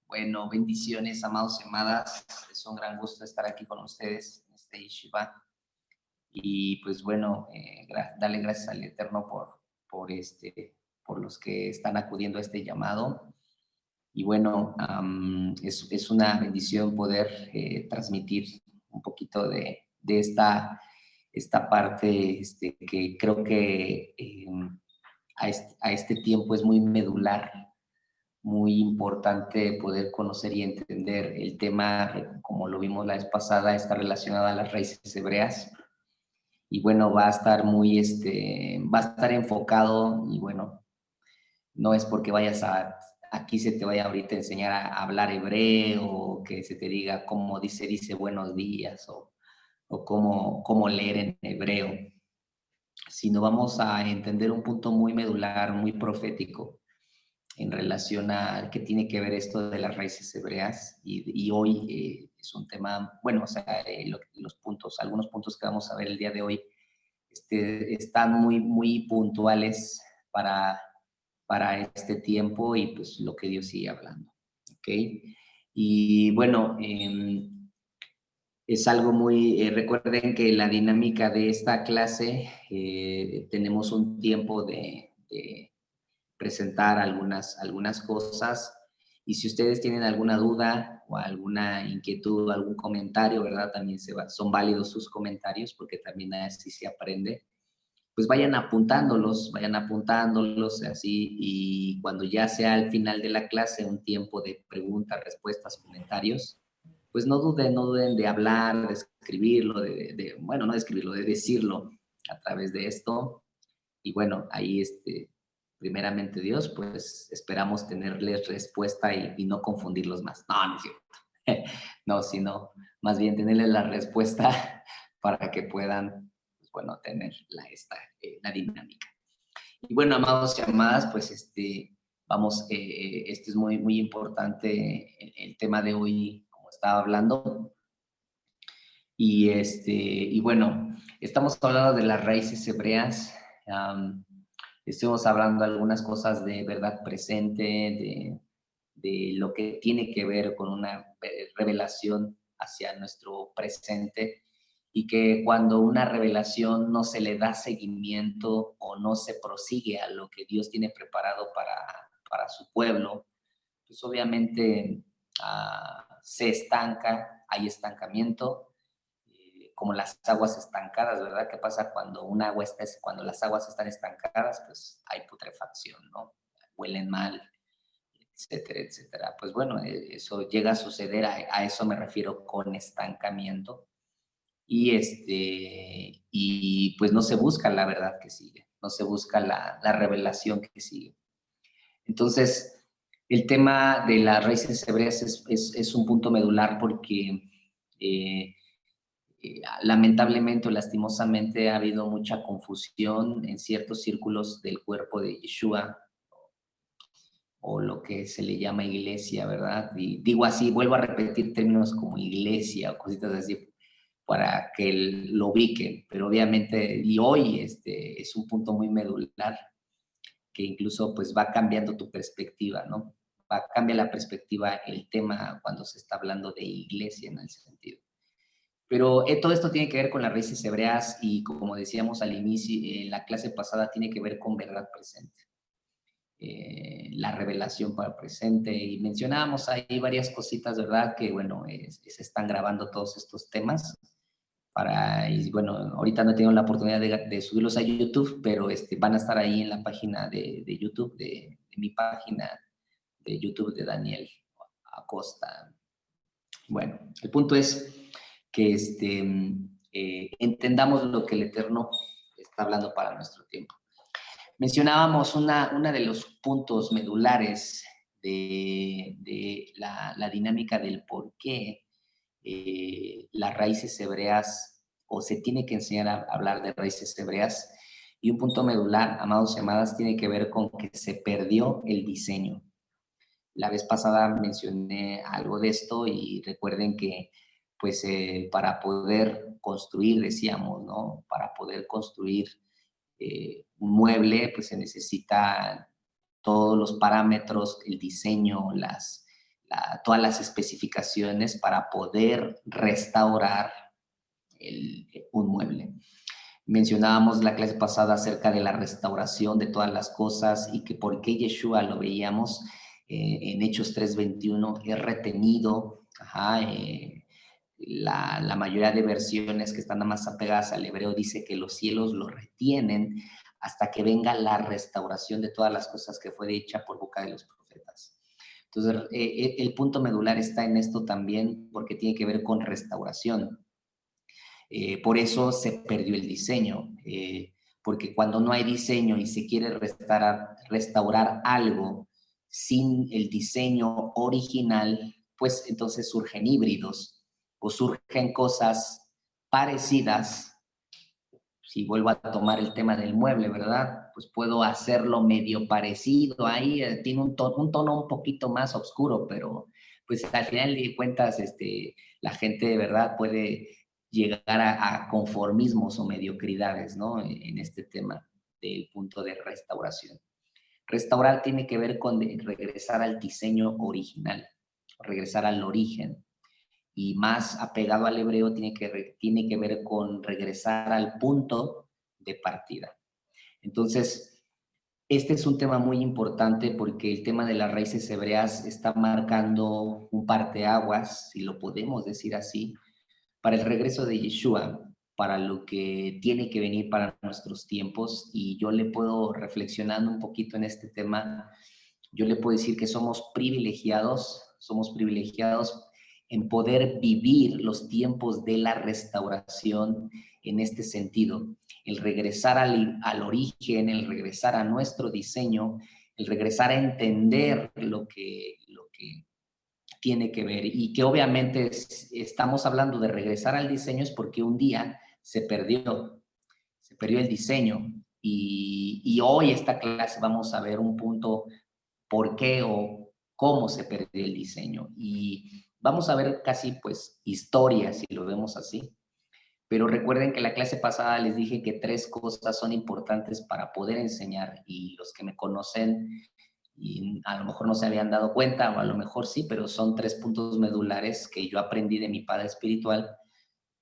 Bueno, bendiciones, amados y amadas. Es un gran gusto estar aquí con ustedes en este Yeshiva. Y pues bueno, darle gracias al Eterno por los que están acudiendo a este llamado. Y bueno, es una bendición poder transmitir un poquito de esta parte que creo que a este tiempo es muy medular, muy importante poder conocer y entender. El tema, como lo vimos la vez pasada, está relacionado a las raíces hebreas. Y bueno, va a estar va a estar enfocado. Y bueno, no es porque aquí se te vaya ahorita a enseñar a hablar hebreo, o que se te diga cómo dice buenos días, o cómo leer en hebreo, sino vamos a entender un punto muy medular, muy profético, en relación a qué tiene que ver esto de las raíces hebreas. Y hoy es un tema, bueno, o sea, algunos puntos que vamos a ver el día de hoy están muy puntuales para este tiempo y pues lo que Dios sigue hablando. ¿Ok? Y bueno, es algo recuerden que la dinámica de esta clase, tenemos un tiempo de presentar algunas cosas, y si ustedes tienen alguna duda o alguna inquietud o algún comentario, ¿verdad? También son válidos sus comentarios, porque también así se aprende. Pues vayan apuntándolos así, y cuando ya sea al final de la clase, un tiempo de preguntas, respuestas, comentarios, pues no duden de hablar, de escribirlo, bueno, no de escribirlo, de decirlo a través de esto. Y bueno, ahí primeramente Dios, pues esperamos tenerles respuesta y no confundirlos más. No, no es cierto. No, sino más bien tenerles la respuesta para que puedan, pues bueno, tener la dinámica. Y bueno, amados y amadas, pues este es muy importante el tema de hoy, como estaba hablando. Y bueno, estamos hablando de las raíces hebreas. Estuvimos hablando algunas cosas de verdad presente, de lo que tiene que ver con una revelación hacia nuestro presente, y que cuando una revelación no se le da seguimiento o no se prosigue a lo que Dios tiene preparado para su pueblo, pues obviamente se estanca, hay estancamiento, como las aguas estancadas, ¿verdad? ¿Qué pasa cuando cuando las aguas están estancadas? Pues hay putrefacción, ¿no? Huelen mal, etcétera, etcétera. Pues bueno, eso llega a suceder, a eso me refiero con estancamiento. Y pues no se busca la verdad que sigue, no se busca la revelación que sigue. Entonces, el tema de las raíces hebreas es un punto medular, porque lamentablemente o lastimosamente ha habido mucha confusión en ciertos círculos del cuerpo de Yeshua, o lo que se le llama iglesia, ¿verdad? Y digo así, vuelvo a repetir términos como iglesia o cositas así para que lo ubiquen, pero obviamente, y hoy es un punto muy medular, que incluso pues va cambiando tu perspectiva, ¿no? Cambia la perspectiva, el tema, cuando se está hablando de iglesia en ese sentido. Pero todo esto tiene que ver con las raíces hebreas, y como decíamos al inicio, en la clase pasada, tiene que ver con verdad presente. La revelación para el presente, y mencionábamos ahí varias cositas, ¿verdad? Que bueno, se están grabando todos estos temas y bueno, ahorita no he tenido la oportunidad de subirlos a YouTube, pero van a estar ahí en la página de YouTube, de mi página de YouTube de Daniel Acosta. Bueno, el punto es que entendamos lo que el Eterno está hablando para nuestro tiempo. Mencionábamos una de los puntos medulares de la dinámica del por qué las raíces hebreas, o se tiene que enseñar a hablar de raíces hebreas. Y un punto medular, amados y amadas, tiene que ver con que se perdió el diseño. La vez pasada mencioné algo de esto, y recuerden que pues para poder construir, decíamos, ¿no? Para poder construir un mueble, pues se necesita todos los parámetros, el diseño, todas las especificaciones para poder restaurar un mueble. Mencionábamos la clase pasada acerca de la restauración de todas las cosas y que por qué Yeshua lo veíamos en Hechos 3:21, es retenido, la mayoría de versiones que están más apegadas al hebreo dice que los cielos lo retienen hasta que venga la restauración de todas las cosas que fue dicha por boca de los profetas. Entonces, el punto medular está en esto también porque tiene que ver con restauración. Por eso se perdió el diseño, porque cuando no hay diseño y se quiere restaurar algo sin el diseño original, pues entonces surgen híbridos o surgen cosas parecidas. Si vuelvo a tomar el tema del mueble, ¿verdad? Pues puedo hacerlo medio parecido ahí, tiene un tono un poquito más oscuro, pero pues al final de cuentas la gente de verdad puede llegar a conformismos o mediocridades, ¿no? En este tema del punto de restauración. Restaurar tiene que ver con regresar al diseño original, regresar al origen. Y más apegado al hebreo tiene que ver con regresar al punto de partida. Entonces, este es un tema muy importante porque el tema de las raíces hebreas está marcando un parteaguas, si lo podemos decir así, para el regreso de Yeshua, para lo que tiene que venir para nuestros tiempos. Y yo le puedo, reflexionando un poquito en este tema, yo le puedo decir que somos privilegiados en poder vivir los tiempos de la restauración en este sentido. El regresar al origen, el regresar a nuestro diseño, el regresar a entender lo que tiene que ver. Y que obviamente estamos hablando de regresar al diseño es porque un día se perdió el diseño. Y hoy esta clase vamos a ver un punto por qué o cómo se perdió el diseño. Y vamos a ver casi pues historias, si lo vemos así. Pero recuerden que la clase pasada les dije que 3 cosas son importantes para poder enseñar, y los que me conocen y a lo mejor no se habían dado cuenta, o a lo mejor sí, pero son 3 puntos medulares que yo aprendí de mi padre espiritual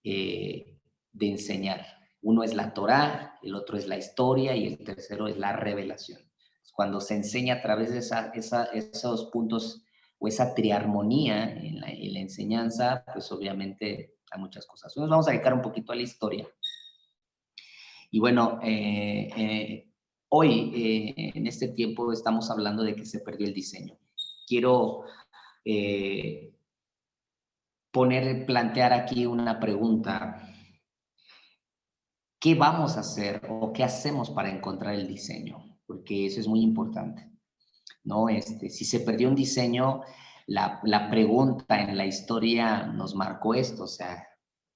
de enseñar. Uno es la Torá, el otro es la historia y el tercero es la revelación. Cuando se enseña a través de esos puntos o esa triarmonía en la enseñanza, pues obviamente hay muchas cosas. Nos vamos a dedicar un poquito a la historia. Y bueno, hoy, en este tiempo, estamos hablando de que se perdió el diseño. Quiero plantear aquí una pregunta. ¿Qué vamos a hacer o qué hacemos para encontrar el diseño? Porque eso es muy importante, ¿no? Si se perdió un diseño, la pregunta en la historia nos marcó esto, o sea,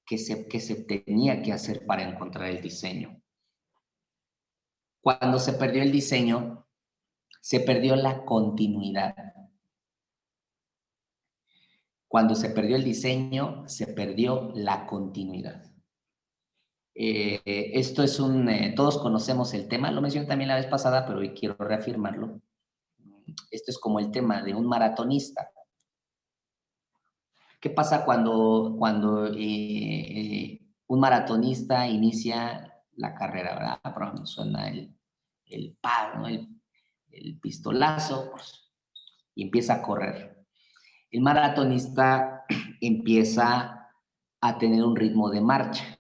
¿qué se tenía que hacer para encontrar el diseño? Cuando se perdió el diseño, se perdió la continuidad. Cuando se perdió el diseño, se perdió la continuidad. Esto es todos conocemos el tema, lo mencioné también la vez pasada, pero hoy quiero reafirmarlo. Esto es como el tema de un maratonista. ¿Qué pasa cuando un maratonista inicia la carrera, ¿verdad? Por ejemplo, suena el palo, ¿no? el pistolazo, pues, y empieza a correr. El maratonista empieza a tener un ritmo de marcha.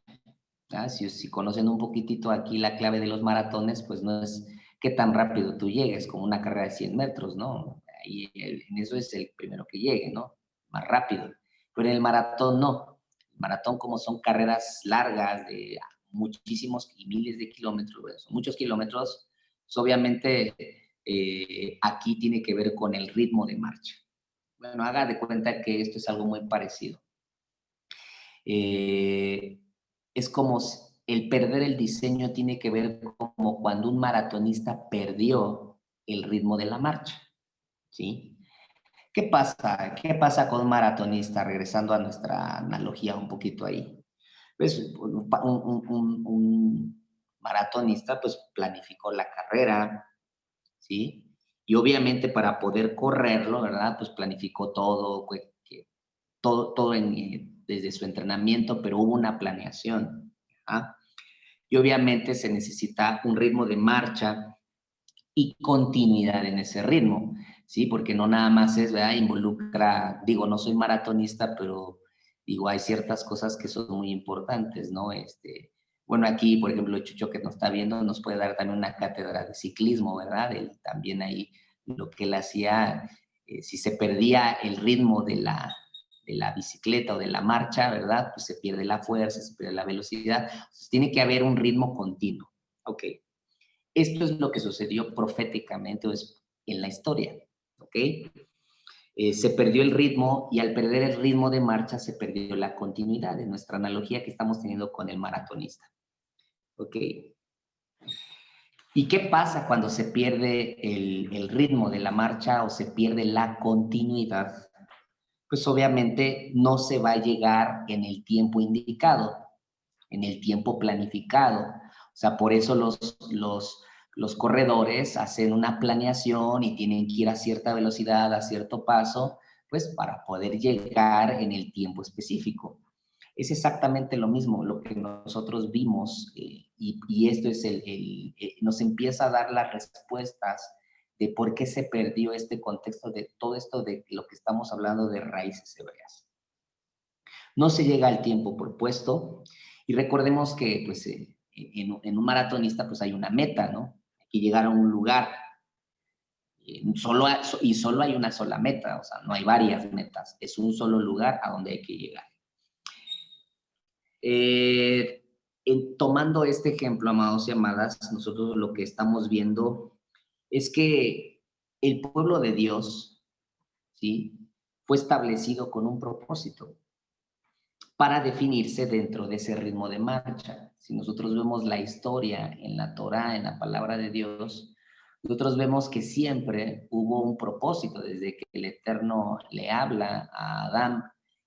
Si conocen un poquitito aquí la clave de los maratones, pues no es qué tan rápido tú llegues, como una carrera de 100 metros, ¿no? Ahí en eso es el primero que llegue, ¿no? Más rápido. Pero en el maratón no. El maratón, como son carreras largas de muchísimos y miles de kilómetros, bueno, son muchos kilómetros, pues obviamente aquí tiene que ver con el ritmo de marcha. Bueno, haga de cuenta que esto es algo muy parecido. Es como el perder el diseño tiene que ver como cuando un maratonista perdió el ritmo de la marcha, ¿sí? ¿Qué pasa? ¿Qué pasa con un maratonista? Regresando a nuestra analogía un poquito ahí. Pues un maratonista pues planificó la carrera, ¿sí? Y obviamente para poder correrlo, ¿verdad? Pues planificó todo, todo desde su entrenamiento, pero hubo una planeación. ¿Ah? Y obviamente se necesita un ritmo de marcha y continuidad en ese ritmo, ¿sí? Porque no nada más es, ¿verdad? Involucra, digo, no soy maratonista, pero digo, hay ciertas cosas que son muy importantes, ¿no? Bueno, aquí, por ejemplo, Chucho que nos está viendo nos puede dar también una cátedra de ciclismo, ¿verdad? Él también ahí lo que él hacía, si se perdía el ritmo de la bicicleta o de la marcha, ¿verdad? Pues se pierde la fuerza, se pierde la velocidad. Entonces, tiene que haber un ritmo continuo. Ok. Esto es lo que sucedió proféticamente en la historia, ¿ok? Se perdió el ritmo y al perder el ritmo de marcha se perdió la continuidad de nuestra analogía que estamos teniendo con el maratonista, ¿ok? ¿Y qué pasa cuando se pierde el ritmo de la marcha o se pierde la continuidad? Pues obviamente no se va a llegar en el tiempo indicado, en el tiempo planificado. O sea, por eso los corredores hacen una planeación y tienen que ir a cierta velocidad, a cierto paso, pues para poder llegar en el tiempo específico. Es exactamente lo mismo lo que nosotros vimos y esto es nos empieza a dar las respuestas de por qué se perdió este contexto de todo esto de lo que estamos hablando de raíces hebreas. No se llega al tiempo propuesto y recordemos que pues, en un maratonista pues hay una meta, ¿no? Hay que llegar a un lugar y solo hay una sola meta, o sea, no hay varias metas, es un solo lugar a donde hay que llegar. Tomando este ejemplo, amados y amadas, nosotros lo que estamos viendo es que el pueblo de Dios, ¿sí? Fue establecido con un propósito para definirse dentro de ese ritmo de marcha. Si nosotros vemos la historia en la Torá, en la palabra de Dios, nosotros vemos que siempre hubo un propósito, desde que el Eterno le habla a Adán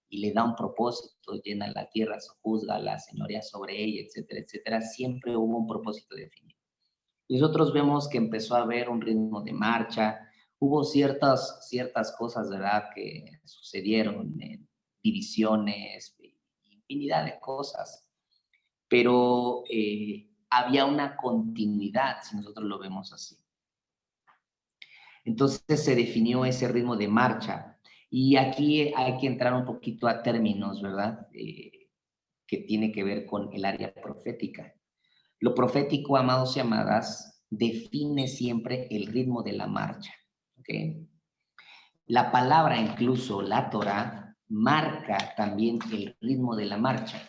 y le da un propósito, llena la tierra, sojuzga la señoría sobre ella, etcétera, etcétera, siempre hubo un propósito definido. Y nosotros vemos que empezó a haber un ritmo de marcha, hubo ciertas cosas, ¿verdad?, que sucedieron, divisiones, infinidad de cosas, pero había una continuidad, si nosotros lo vemos así. Entonces se definió ese ritmo de marcha. Y aquí hay que entrar un poquito a términos, ¿verdad?, que tiene que ver con el área profética. Lo profético, amados y amadas, define siempre el ritmo de la marcha. ¿Okay? La palabra, incluso la Torá, marca también el ritmo de la marcha.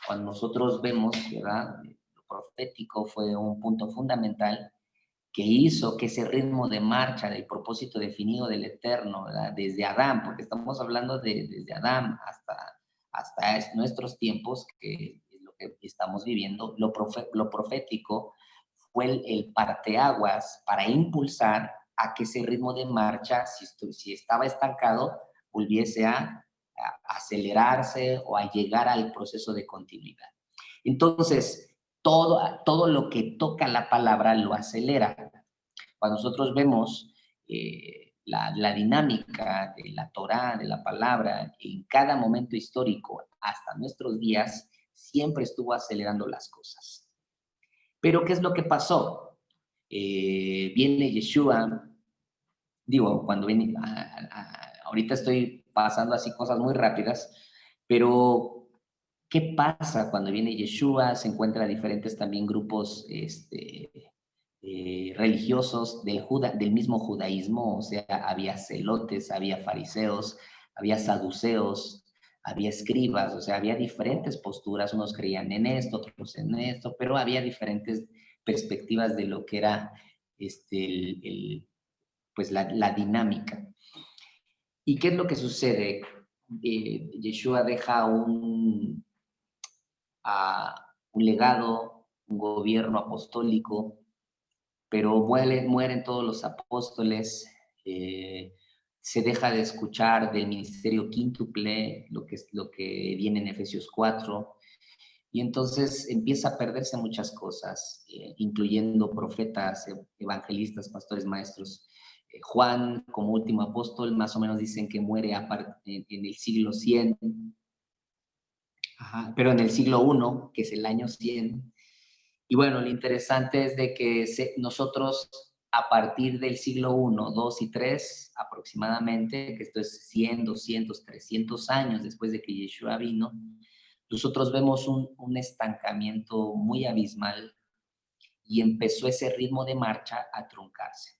Cuando nosotros vemos, ¿verdad?, lo profético fue un punto fundamental que hizo que ese ritmo de marcha del propósito definido del Eterno, ¿verdad?, desde Adán, porque estamos hablando desde Adán hasta nuestros tiempos, que es lo que estamos viviendo, lo profético fue el parteaguas para impulsar a que ese ritmo de marcha, si estaba estancado, volviese a acelerarse o a llegar al proceso de continuidad. Entonces, todo lo que toca la palabra lo acelera. Cuando nosotros vemos la dinámica de la Torá, de la palabra, en cada momento histórico hasta nuestros días, siempre estuvo acelerando las cosas. Pero, ¿qué es lo que pasó? Viene Yeshua, digo, cuando viene, ahorita estoy pasando así cosas muy rápidas, pero ¿qué pasa cuando viene Yeshua? Se encuentra diferentes también grupos religiosos del mismo judaísmo, o sea, había celotes, había fariseos, había saduceos, había escribas, o sea, había diferentes posturas, unos creían en esto, otros en esto, pero había diferentes perspectivas de lo que era pues la dinámica. ¿Y qué es lo que sucede? Yeshua deja un legado, un gobierno apostólico, pero mueren todos los apóstoles, se deja de escuchar del ministerio quíntuple, lo que viene en Efesios 4, y entonces empieza a perderse muchas cosas, incluyendo profetas, evangelistas, pastores, maestros. Juan, como último apóstol, más o menos dicen que muere en el siglo 100, pero en el siglo 1, que es el año 100. Y bueno, lo interesante es de que nosotros a partir del siglo 1, 2 y 3 aproximadamente, que esto es 100, 200, 300 años después de que Yeshua vino, nosotros vemos un estancamiento muy abismal y empezó ese ritmo de marcha a truncarse.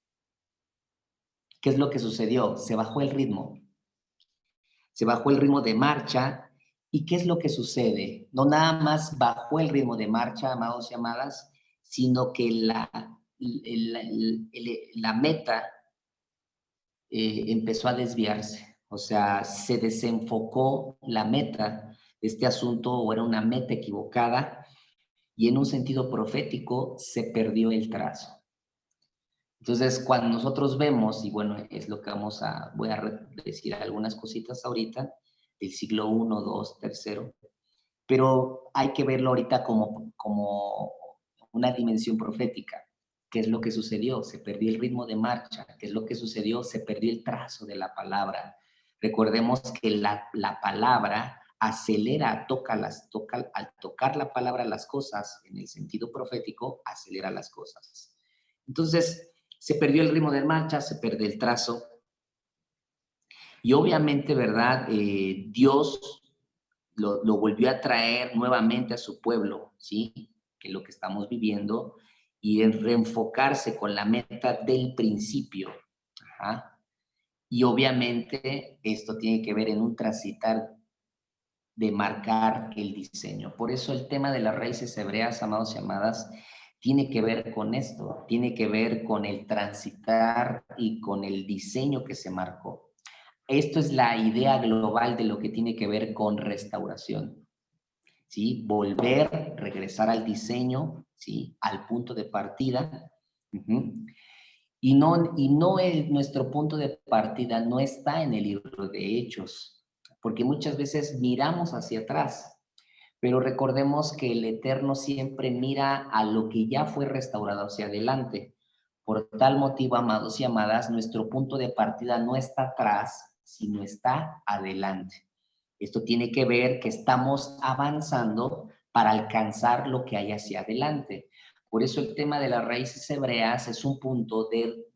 ¿Qué es lo que sucedió? Se bajó el ritmo. Se bajó el ritmo de marcha. ¿Y qué es lo que sucede? No nada más bajó el ritmo de marcha, amados y amadas, sino que la meta empezó a desviarse. O sea, se desenfocó la meta de este asunto, o era una meta equivocada, y en un sentido profético se perdió el trazo. Entonces, cuando nosotros vemos, y bueno, es lo que voy a decir algunas cositas ahorita, del siglo I, II, III, pero hay que verlo ahorita como una dimensión profética. ¿Qué es lo que sucedió? Se perdió el ritmo de marcha. ¿Qué es lo que sucedió? Se perdió el trazo de la palabra. Recordemos que la palabra acelera, al tocar la palabra las cosas, en el sentido profético, acelera las cosas. Entonces, se perdió el ritmo de marcha, se perdió el trazo. Y obviamente, ¿verdad? Dios lo volvió a traer nuevamente a su pueblo, ¿sí? Que es lo que estamos viviendo, y en reenfocarse con la meta del principio. Ajá. Y obviamente esto tiene que ver en un transitar de marcar el diseño. Por eso el tema de las raíces hebreas, amados y amadas, tiene que ver con esto, tiene que ver con el transitar y con el diseño que se marcó. Esto es la idea global de lo que tiene que ver con restauración, ¿sí? Volver, regresar al diseño, ¿sí? Al punto de partida. Y nuestro punto de partida no está en el libro de Hechos, porque muchas veces miramos hacia atrás, pero recordemos que el Eterno siempre mira a lo que ya fue restaurado hacia adelante. Por tal motivo, amados y amadas, nuestro punto de partida no está atrás, sino está adelante. Esto tiene que ver que estamos avanzando para alcanzar lo que hay hacia adelante. Por eso el tema de las raíces hebreas es un punto de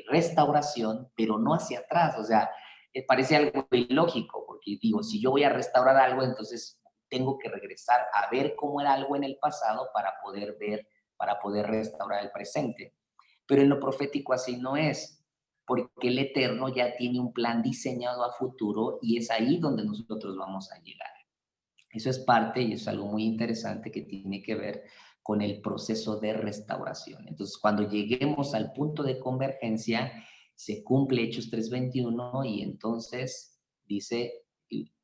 restauración, pero no hacia atrás. O sea, parece algo ilógico, porque digo, si yo voy a restaurar algo, entonces tengo que regresar a ver cómo era algo en el pasado para poder ver, para poder restaurar el presente. Pero en lo profético así no es, porque el Eterno ya tiene un plan diseñado a futuro y es ahí donde nosotros vamos a llegar. Eso es parte y es algo muy interesante que tiene que ver con el proceso de restauración. Entonces, cuando lleguemos al punto de convergencia, se cumple Hechos 3:21 y entonces dice,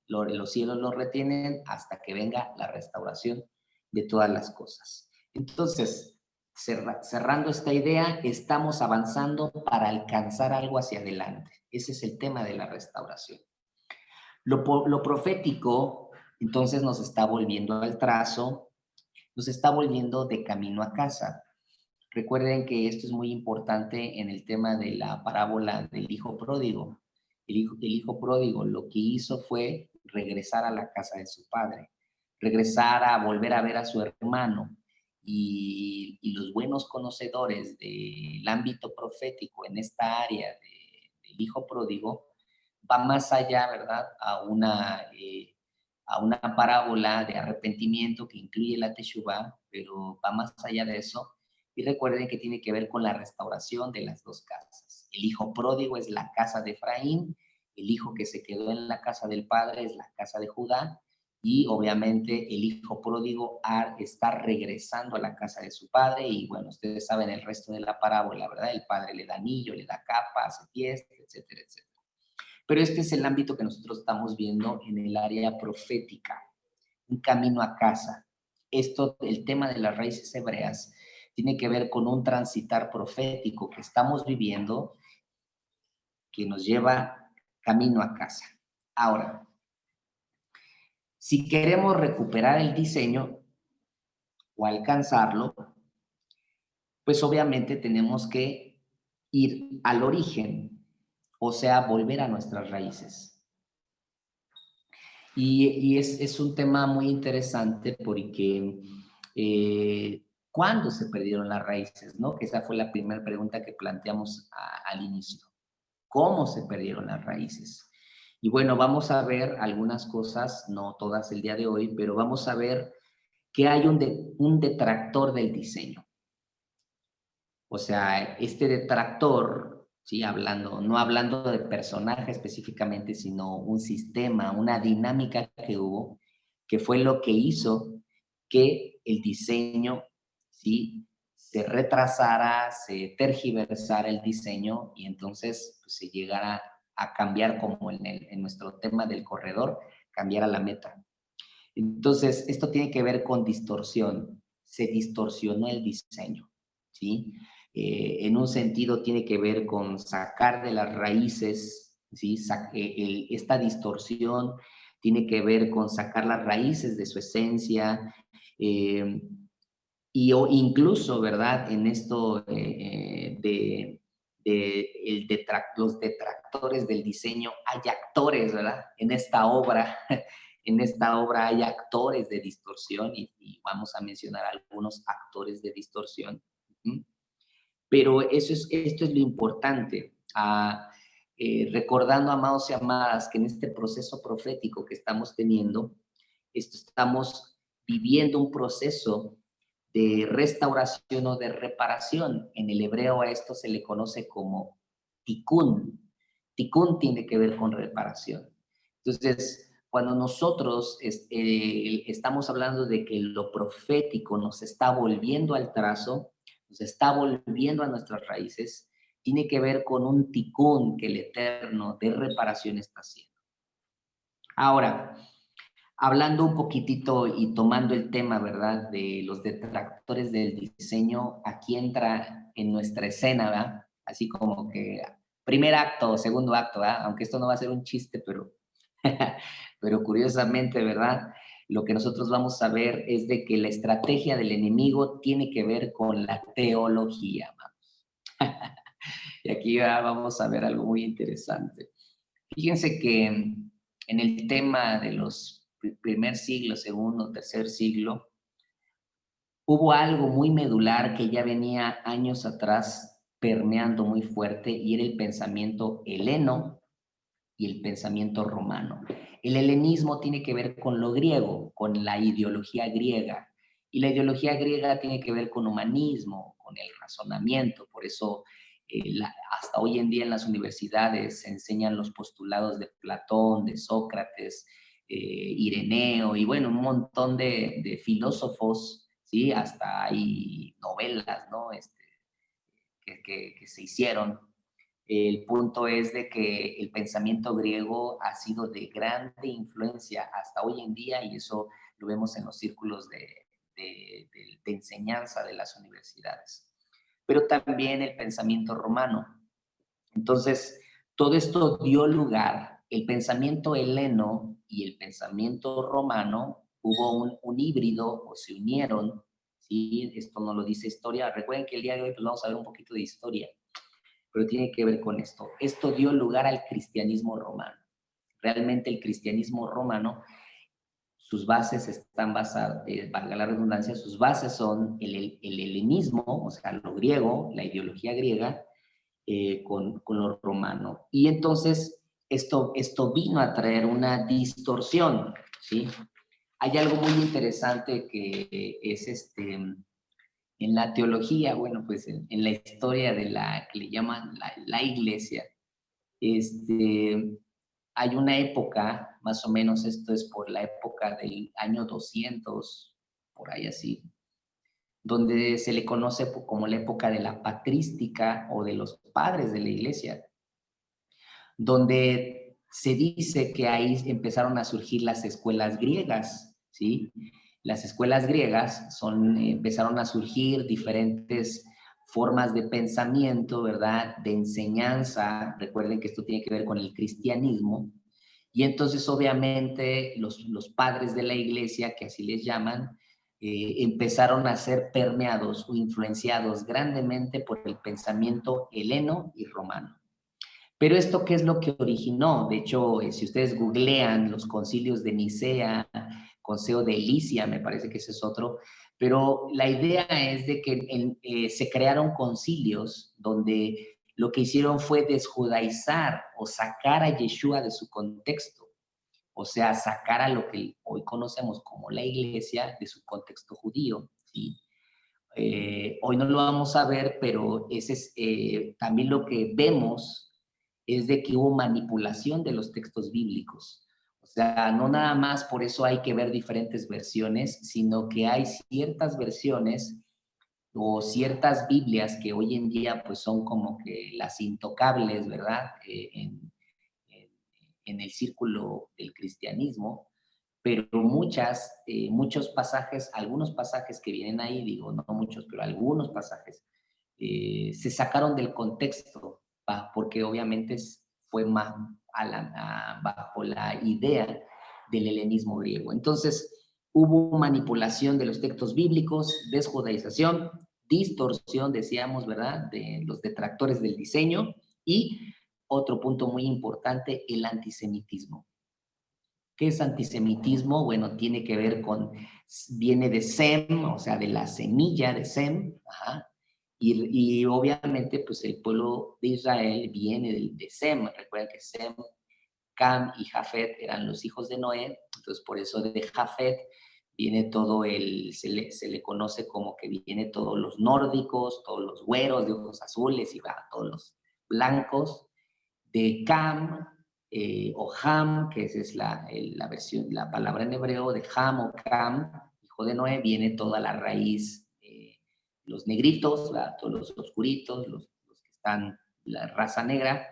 los cielos los retienen hasta que venga la restauración de todas las cosas. Entonces, cerrando esta idea, estamos avanzando para alcanzar algo hacia adelante. Ese es el tema de la restauración. Lo profético, entonces, nos está volviendo al trazo, nos está volviendo de camino a casa. Recuerden que esto es muy importante en el tema de la parábola del hijo pródigo. El hijo pródigo lo que hizo fue regresar a la casa de su padre, regresar a volver a ver a su hermano. Y los buenos conocedores del ámbito profético en esta área del hijo pródigo va más allá, ¿verdad? A una parábola de arrepentimiento que incluye la Teshuvah, pero va más allá de eso. Y recuerden que tiene que ver con la restauración de las dos casas. El hijo pródigo es la casa de Efraín, el hijo que se quedó en la casa del padre es la casa de Judá, y obviamente el hijo pródigo está regresando a la casa de su padre, y bueno, ustedes saben el resto de la parábola, ¿verdad? El padre le da anillo, le da capa, hace fiesta, etcétera, etcétera. Pero este es el ámbito que nosotros estamos viendo en el área profética, un camino a casa. Esto, el tema de las raíces hebreas, tiene que ver con un transitar profético que estamos viviendo que nos lleva camino a casa. Ahora, si queremos recuperar el diseño o alcanzarlo, pues obviamente tenemos que ir al origen, o sea, volver a nuestras raíces. Y es un tema muy interesante porque ¿cuándo se perdieron las raíces? ¿No? Que esa fue la primera pregunta que planteamos al inicio. ¿Cómo se perdieron las raíces? Y bueno, vamos a ver algunas cosas, no todas el día de hoy, pero vamos a ver que hay un detractor del diseño. O sea, este detractor, ¿sí? No hablando de personaje específicamente, sino un sistema, una dinámica que hubo, que fue lo que hizo que el diseño, ¿sí? Se retrasara, se tergiversara el diseño y entonces pues, se llegara a cambiar, como en nuestro tema del corredor, cambiar a la meta. Entonces, esto tiene que ver con distorsión. Se distorsionó el diseño, ¿sí? En un sentido tiene que ver con sacar de las raíces, ¿sí? Esta distorsión tiene que ver con sacar las raíces de su esencia, o incluso, ¿verdad? En esto los detractores del diseño, hay actores, ¿verdad? En esta obra hay actores de distorsión y vamos a mencionar algunos actores de distorsión. Pero esto es lo importante. Recordando, amados y amadas, que en este proceso profético que estamos teniendo, estamos viviendo un proceso de restauración o de reparación. En el hebreo a esto se le conoce como tikkun. Tikkun tiene que ver con reparación. Entonces, cuando nosotros estamos hablando de que lo profético nos está volviendo al trazo, nos está volviendo a nuestras raíces, tiene que ver con un tikkun que el Eterno de reparación está haciendo. Ahora, hablando un poquitito y tomando el tema, ¿verdad?, de los detractores del diseño, aquí entra en nuestra escena, ¿verdad? Así como que primer acto, segundo acto, ¿verdad? Aunque esto no va a ser un chiste, pero curiosamente, ¿verdad? Lo que nosotros vamos a ver es de que la estrategia del enemigo tiene que ver con la teología, vamos. Y aquí vamos a ver algo muy interesante. Fíjense que en el tema de los primer siglo, segundo, tercer siglo, hubo algo muy medular que ya venía años atrás permeando muy fuerte y era el pensamiento heleno y el pensamiento romano. El helenismo tiene que ver con lo griego, con la ideología griega, y la ideología griega tiene que ver con humanismo, con el razonamiento. Por eso hasta hoy en día en las universidades se enseñan los postulados de Platón, de Sócrates, Ireneo y bueno, un montón de filósofos, ¿sí? Hasta hay novelas, ¿no? Que se hicieron. El punto es de que el pensamiento griego ha sido de grande influencia hasta hoy en día y eso lo vemos en los círculos de enseñanza de las universidades. Pero también el pensamiento romano. Entonces, todo esto dio lugar, el pensamiento heleno y el pensamiento romano, hubo un híbrido o se unieron, ¿sí? Esto no lo dice historia. Recuerden que el día de hoy pues, vamos a ver un poquito de historia, pero tiene que ver con esto. Esto dio lugar al cristianismo romano. Realmente el cristianismo romano, sus bases están basadas, valga la redundancia, sus bases son el helenismo, o sea, lo griego, la ideología griega, con lo romano. Y entonces esto vino a traer una distorsión, ¿sí? Hay algo muy interesante que es en la teología, bueno, pues en la historia de la que le llaman la iglesia, hay una época, más o menos esto es por la época del año 200, por ahí así, donde se le conoce como la época de la patrística o de los padres de la iglesia, donde se dice que ahí empezaron a surgir las escuelas griegas, ¿sí? Las escuelas griegas empezaron a surgir diferentes formas de pensamiento, ¿verdad? De enseñanza. Recuerden que esto tiene que ver con el cristianismo. Y entonces, obviamente, los padres de la iglesia, que así les llaman, empezaron a ser permeados o influenciados grandemente por el pensamiento heleno y romano. Pero esto, ¿qué es lo que originó? De hecho, si ustedes googlean los concilios de Nicea, Concilio de Licia, me parece que ese es otro, pero la idea es de que se crearon concilios donde lo que hicieron fue desjudaizar o sacar a Yeshua de su contexto, o sea, sacar a lo que hoy conocemos como la iglesia de su contexto judío, ¿sí? Hoy no lo vamos a ver, pero ese es también lo que vemos es de que hubo manipulación de los textos bíblicos. O sea, no nada más por eso hay que ver diferentes versiones, sino que hay ciertas versiones o ciertas Biblias que hoy en día pues son como que las intocables, ¿verdad? En, en el círculo del cristianismo, pero muchos pasajes, algunos pasajes que vienen ahí, digo, no muchos, pero algunos pasajes, se sacaron del contexto, porque obviamente fue más bajo la idea del helenismo griego. Entonces, hubo manipulación de los textos bíblicos, desjudaización, distorsión, decíamos, ¿verdad?, de los detractores del diseño, y otro punto muy importante, el antisemitismo. ¿Qué es antisemitismo? Bueno, tiene que ver con, viene de Sem, o sea, de la semilla de Sem, ajá, y obviamente, pues el pueblo de Israel viene de Sem. Recuerden que Sem, Cam y Jafet eran los hijos de Noé, entonces por eso de Jafet viene todo se le conoce como que viene todos los nórdicos, todos los güeros de ojos azules y todos los blancos. De Cam o Ham, que esa es la versión, la palabra en hebreo de Ham o Cam, hijo de Noé, viene toda la raíz, los negritos, todos los oscuritos, los que están, la raza negra,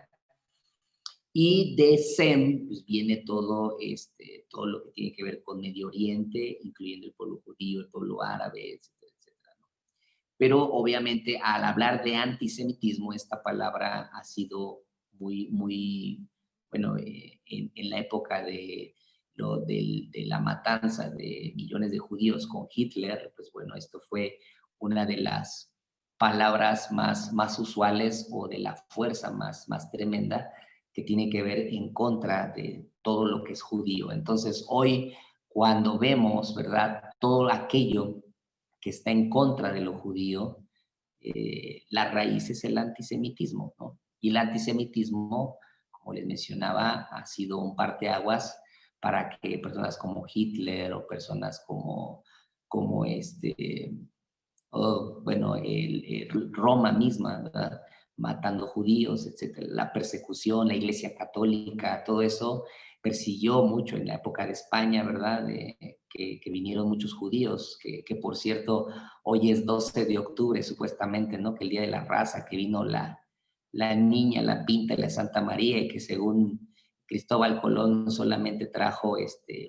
y de Sem, pues viene todo lo que tiene que ver con Medio Oriente, incluyendo el pueblo judío, el pueblo árabe, etcétera, etcétera, ¿no? Pero obviamente al hablar de antisemitismo, esta palabra ha sido muy, bueno, en la época de la matanza de millones de judíos con Hitler, pues bueno, esto fue una de las palabras más usuales o de la fuerza más tremenda que tiene que ver en contra de todo lo que es judío. Entonces, hoy, cuando vemos, ¿verdad?, todo aquello que está en contra de lo judío, la raíz es el antisemitismo, ¿no? Y el antisemitismo, como les mencionaba, ha sido un parteaguas para que personas como Hitler o personas como bueno, Roma misma, ¿verdad?, matando judíos, etcétera. La persecución, la Iglesia Católica, todo eso persiguió mucho en la época de España, ¿verdad?, que vinieron muchos judíos, que por cierto, hoy es 12 de octubre, supuestamente, ¿no?, que el Día de la Raza, que vino la niña, la Pinta y la Santa María, y que según Cristóbal Colón solamente trajo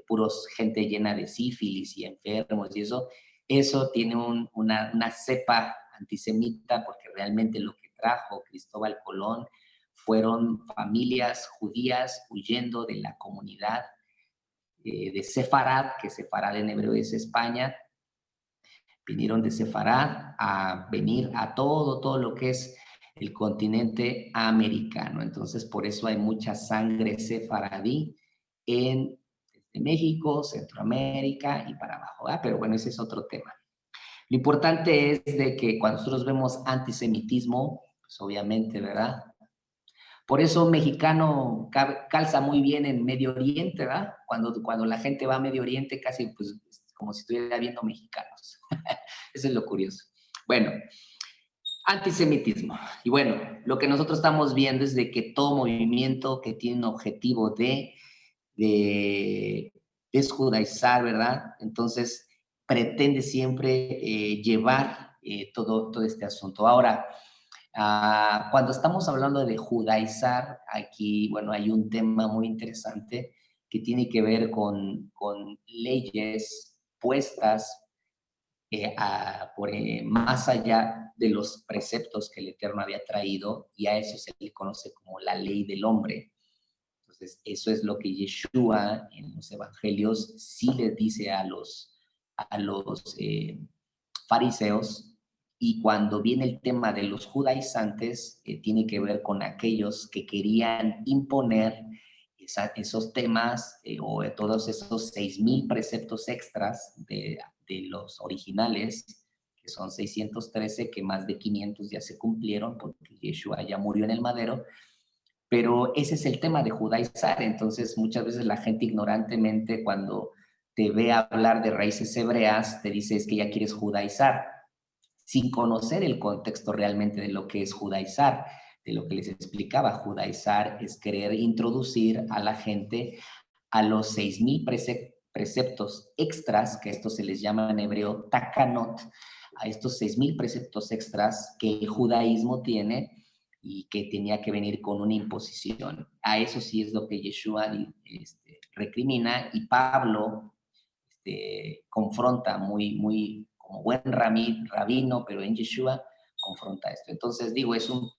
puros gente llena de sífilis y enfermos y eso tiene una cepa antisemita, porque realmente lo que trajo Cristóbal Colón fueron familias judías huyendo de la comunidad de Sefarad, que Sefarad en hebreo es España. Vinieron de Sefarad a venir a todo lo que es el continente americano. Entonces, por eso hay mucha sangre sefaradí desde México, Centroamérica y para abajo, ¿verdad? Pero bueno, ese es otro tema. Lo importante es de que cuando nosotros vemos antisemitismo, pues obviamente, ¿verdad?, por eso un mexicano calza muy bien en Medio Oriente, ¿verdad? Cuando la gente va a Medio Oriente, casi pues como si estuviera viendo mexicanos. Eso es lo curioso. Bueno, antisemitismo. Y bueno, lo que nosotros estamos viendo es de que todo movimiento que tiene un objetivo de desjudaizar, ¿verdad?, entonces pretende siempre llevar todo este asunto. Ahora, cuando estamos hablando de judaizar, aquí, bueno, hay un tema muy interesante que tiene que ver con leyes puestas más allá de los preceptos que el Eterno había traído, y a eso se le conoce como la ley del hombre. Entonces, eso es lo que Yeshua en los evangelios sí les dice a los a los fariseos, y cuando viene el tema de los judaizantes, tiene que ver con aquellos que querían imponer esos temas o todos esos 6,000 preceptos extras de los originales, que son 613, que más de 500 ya se cumplieron porque Yeshua ya murió en el madero. Pero ese es el tema de judaizar. Entonces, muchas veces la gente ignorantemente, cuando te ve hablar de raíces hebreas, te dice es que ya quieres judaizar, sin conocer el contexto realmente de lo que es judaizar, de lo que les explicaba. Judaizar es querer introducir a la gente a los 6,000 preceptos extras, que esto se les llama en hebreo takanot, a estos 6,000 preceptos extras que el judaísmo tiene y que tenía que venir con una imposición. A eso sí es lo que Yeshua recrimina, y Pablo confronta muy como buen rabino, pero en Yeshua confronta esto. Entonces digo, es un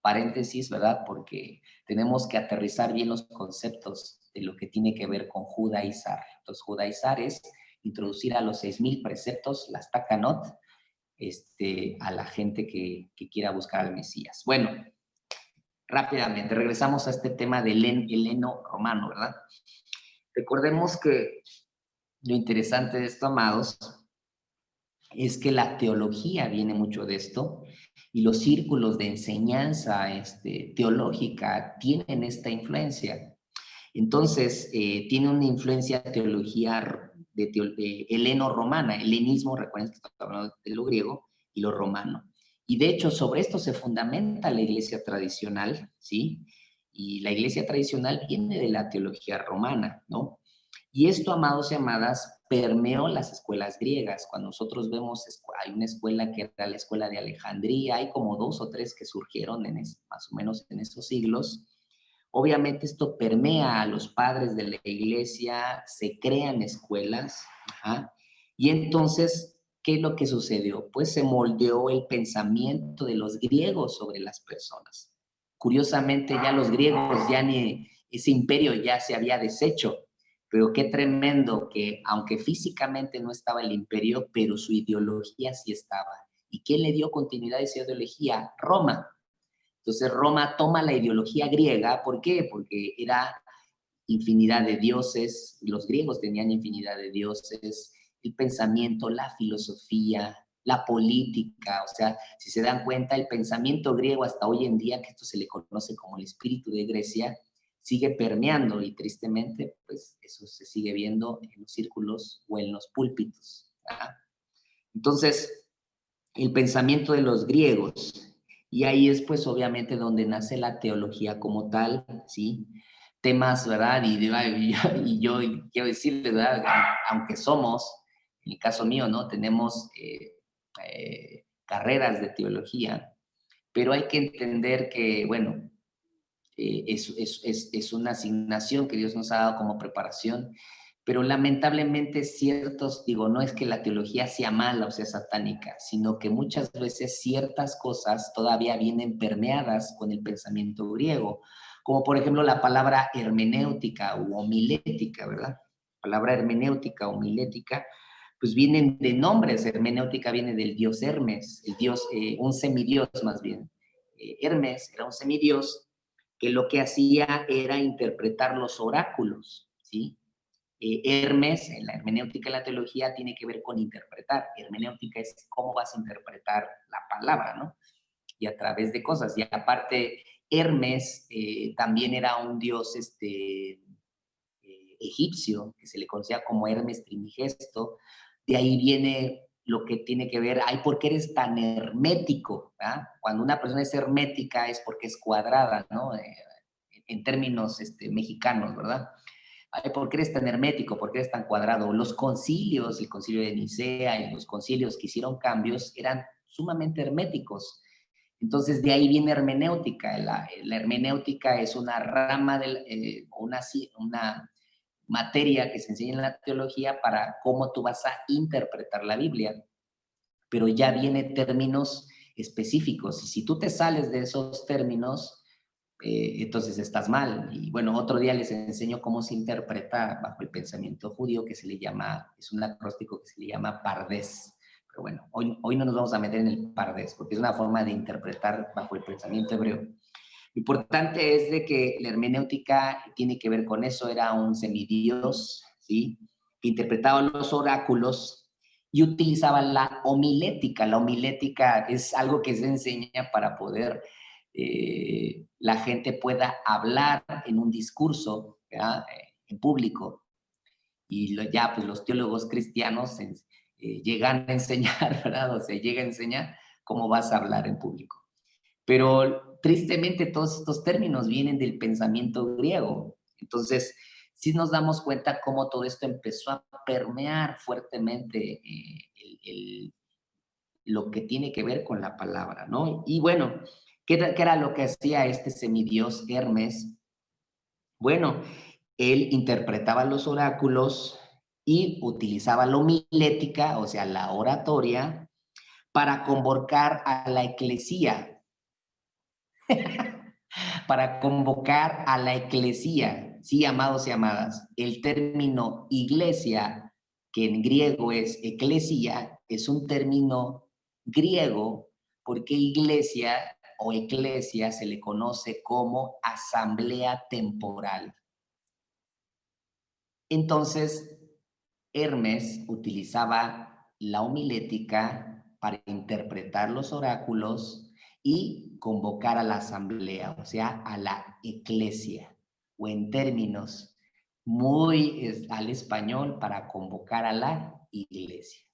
paréntesis, ¿verdad? Porque tenemos que aterrizar bien los conceptos de lo que tiene que ver con judaizar. Entonces, judaizar es introducir a los 6,000 preceptos, las takanot, a la gente que quiera buscar al Mesías. Bueno, rápidamente, regresamos a este tema del heleno-romano, ¿verdad? Recordemos que lo interesante de esto, amados, es que la teología viene mucho de esto, y los círculos de enseñanza teológica tienen esta influencia. Entonces, tiene una influencia teología de heleno-romana. Helenismo, recuerden que estamos hablando de lo griego y lo romano. Y de hecho, sobre esto se fundamenta la iglesia tradicional, ¿sí? Y la iglesia tradicional viene de la teología romana, ¿no? Y esto, amados y amadas, permeó las escuelas griegas. Cuando nosotros vemos, hay una escuela que era la escuela de Alejandría, hay como 2 o 3 que surgieron más o menos en estos siglos. Obviamente esto permea a los padres de la iglesia, se crean escuelas, y entonces, ¿qué es lo que sucedió? Pues se moldeó el pensamiento de los griegos sobre las personas. Curiosamente, ya los griegos, ese imperio ya se había deshecho, pero qué tremendo que, aunque físicamente no estaba el imperio, pero su ideología sí estaba. ¿Y quién le dio continuidad a esa ideología? Roma. Entonces Roma toma la ideología griega. ¿Por qué? Porque era infinidad de dioses, los griegos tenían infinidad de dioses, el pensamiento, la filosofía, la política. O sea, si se dan cuenta, el pensamiento griego hasta hoy en día, que esto se le conoce como el espíritu de Grecia, sigue permeando, y tristemente, pues eso se sigue viendo en los círculos o en los púlpitos, ¿verdad? Entonces, el pensamiento de los griegos, y ahí es pues obviamente donde nace la teología como tal, ¿sí? Temas, ¿verdad? Y yo quiero decirles, ¿verdad? Aunque somos, en el caso mío, ¿no? Tenemos carreras de teología, pero hay que entender que, bueno, es una asignación que Dios nos ha dado como preparación, pero lamentablemente ciertos, digo, no es que la teología sea mala o sea satánica, sino que muchas veces ciertas cosas todavía vienen permeadas con el pensamiento griego, como por ejemplo la palabra hermenéutica o homilética, ¿verdad? La palabra hermenéutica o homilética, pues vienen de nombres. Hermenéutica viene del dios Hermes, el dios, un semidios más bien. Hermes era un semidios que lo que hacía era interpretar los oráculos, ¿sí? Hermes, en la hermenéutica y la teología, tiene que ver con interpretar. Hermenéutica es cómo vas a interpretar la palabra, ¿no? Y a través de cosas. Y aparte, Hermes también era un dios egipcio, que se le conocía como Hermes Trimigesto. De ahí viene lo que tiene que ver, ay, ¿por qué eres tan hermético? ¿Verdad? Cuando una persona es hermética es porque es cuadrada, ¿no? En términos mexicanos, ¿verdad? Ay, ¿por qué eres tan hermético? ¿Por qué eres tan cuadrado? Los concilios, el concilio de Nicea y los concilios que hicieron cambios eran sumamente herméticos. Entonces, de ahí viene hermenéutica. La hermenéutica es una rama, una materia que se enseña en la teología para cómo tú vas a interpretar la Biblia. Pero ya viene términos específicos. Y si tú te sales de esos términos, entonces estás mal. Y bueno, otro día les enseño cómo se interpreta bajo el pensamiento judío, que se le llama, es un acróstico que se le llama pardés. Pero bueno, hoy no nos vamos a meter en el pardés, porque es una forma de interpretar bajo el pensamiento hebreo. Lo importante es de que la hermenéutica tiene que ver con eso, era un semidios, ¿sí? Que interpretaba los oráculos y utilizaba la homilética. La homilética es algo que se enseña para poder la gente pueda hablar en un discurso, ¿verdad? En público. Y ya pues los teólogos cristianos llegan a enseñar, ¿verdad? O sea, llega a enseñar cómo vas a hablar en público. Pero tristemente todos estos términos vienen del pensamiento griego. Entonces, sí nos damos cuenta cómo todo esto empezó a permear fuertemente lo que tiene que ver con la palabra, ¿no? Y bueno, ¿qué era lo que hacía este semidios Hermes? Bueno, él interpretaba los oráculos y utilizaba la homilética, o sea, la oratoria, para convocar a la eclesía, para convocar a la eclesía. Sí, amados y amadas, el término iglesia, que en griego es eclesia, es un término griego porque iglesia o eclesia se le conoce como asamblea temporal. Entonces, Hermes utilizaba la homilética para interpretar los oráculos y convocar a la asamblea, o sea, a la eclesia, o en términos muy al español, para convocar a la iglesia.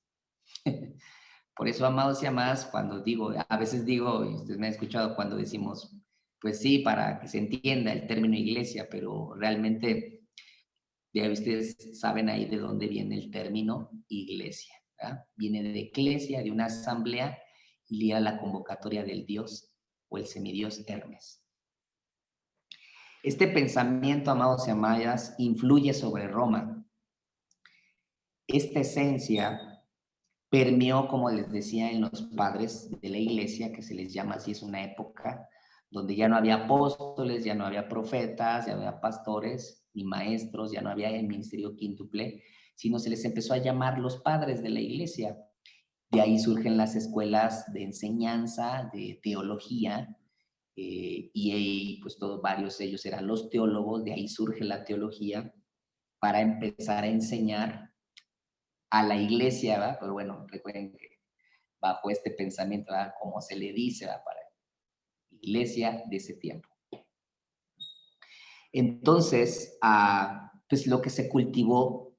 Por eso, amados y amadas, cuando digo, a veces digo, y ustedes me han escuchado cuando decimos, pues sí, para que se entienda el término iglesia, pero realmente ya ustedes saben ahí de dónde viene el término iglesia, ¿verdad? Viene de eclesia, de una asamblea, y liga la convocatoria del dios o el semidios Hermes. Este pensamiento, amados y amadas, influye sobre Roma. Esta esencia permeó, como les decía, en los padres de la iglesia, que se les llama así, es una época donde ya no había apóstoles, ya no había profetas, ya no había pastores ni maestros, ya no había el ministerio quíntuple, sino se les empezó a llamar los padres de la iglesia. De ahí surgen las escuelas de enseñanza, de teología, y pues todos, varios de ellos eran los teólogos, de ahí surge la teología para empezar a enseñar a la iglesia, ¿verdad? Pero bueno, recuerden que bajo este pensamiento, ¿verdad? Como se le dice, ¿verdad? Para la iglesia de ese tiempo. Entonces, pues lo que se cultivó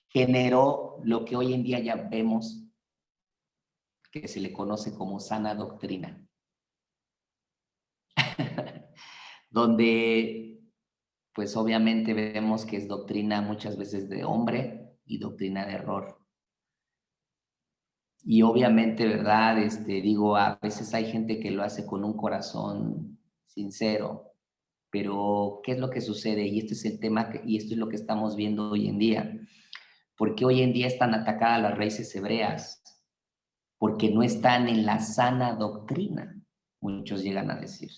generó lo que hoy en día ya vemos que se le conoce como sana doctrina, donde pues obviamente vemos que es doctrina muchas veces de hombre y doctrina de error. Y obviamente, ¿verdad? Digo, a veces hay gente que lo hace con un corazón sincero, pero ¿qué es lo que sucede? Y este es el tema, y esto es lo que estamos viendo hoy en día. ¿Por qué hoy en día están atacadas las raíces hebreas? Porque no están en la sana doctrina, muchos llegan a decir.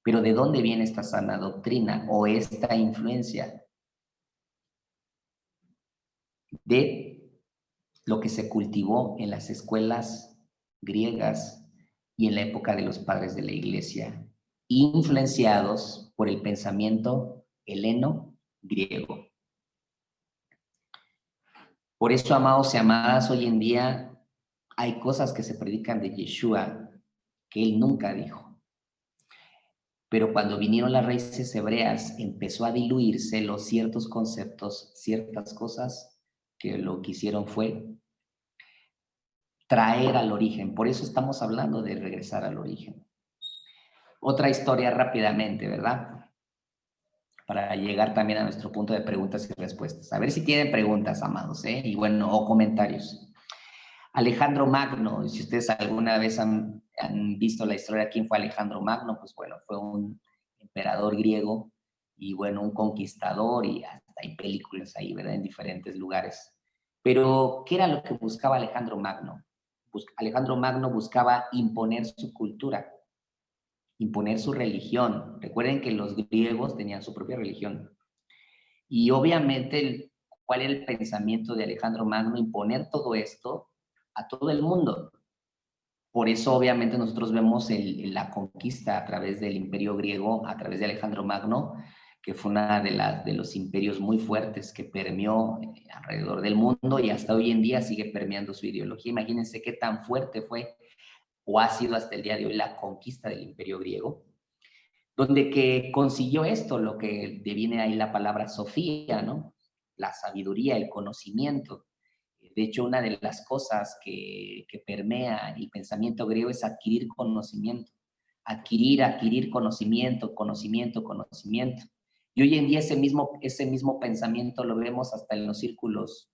Pero ¿de dónde viene esta sana doctrina o esta influencia? De lo que se cultivó en las escuelas griegas y en la época de los padres de la iglesia, influenciados por el pensamiento heleno-griego. Por eso, amados y amadas, hoy en día hay cosas que se predican de Yeshua que él nunca dijo. Pero cuando vinieron las raíces hebreas, empezó a diluirse los ciertos conceptos, ciertas cosas que lo que hicieron fue traer al origen. Por eso estamos hablando de regresar al origen. Otra historia rápidamente, ¿verdad? Para llegar también a nuestro punto de preguntas y respuestas. A ver si tienen preguntas, amados, ¿eh? Y bueno, o comentarios. Alejandro Magno, si ustedes alguna vez han visto la historia de quién fue Alejandro Magno, pues bueno, fue un emperador griego y bueno, un conquistador, y hasta hay películas ahí, ¿verdad? En diferentes lugares. Pero, ¿qué era lo que buscaba Alejandro Magno? Alejandro Magno buscaba imponer su cultura. imponer su religión. Recuerden que los griegos tenían su propia religión. Y obviamente, ¿cuál era el pensamiento de Alejandro Magno? Imponer todo esto a todo el mundo. Por eso, obviamente, nosotros vemos la conquista a través del imperio griego, a través de Alejandro Magno, que fue una de los imperios muy fuertes que permeó alrededor del mundo y hasta hoy en día sigue permeando su ideología. Imagínense qué tan fuerte fue o ha sido hasta el día de hoy la conquista del imperio griego, donde que consiguió esto, lo que deviene ahí la palabra Sofía, ¿no? La sabiduría, el conocimiento. De hecho, una de las cosas que permea el pensamiento griego es adquirir conocimiento. Adquirir conocimiento, conocimiento, conocimiento. Y hoy en día ese mismo pensamiento lo vemos hasta en los círculos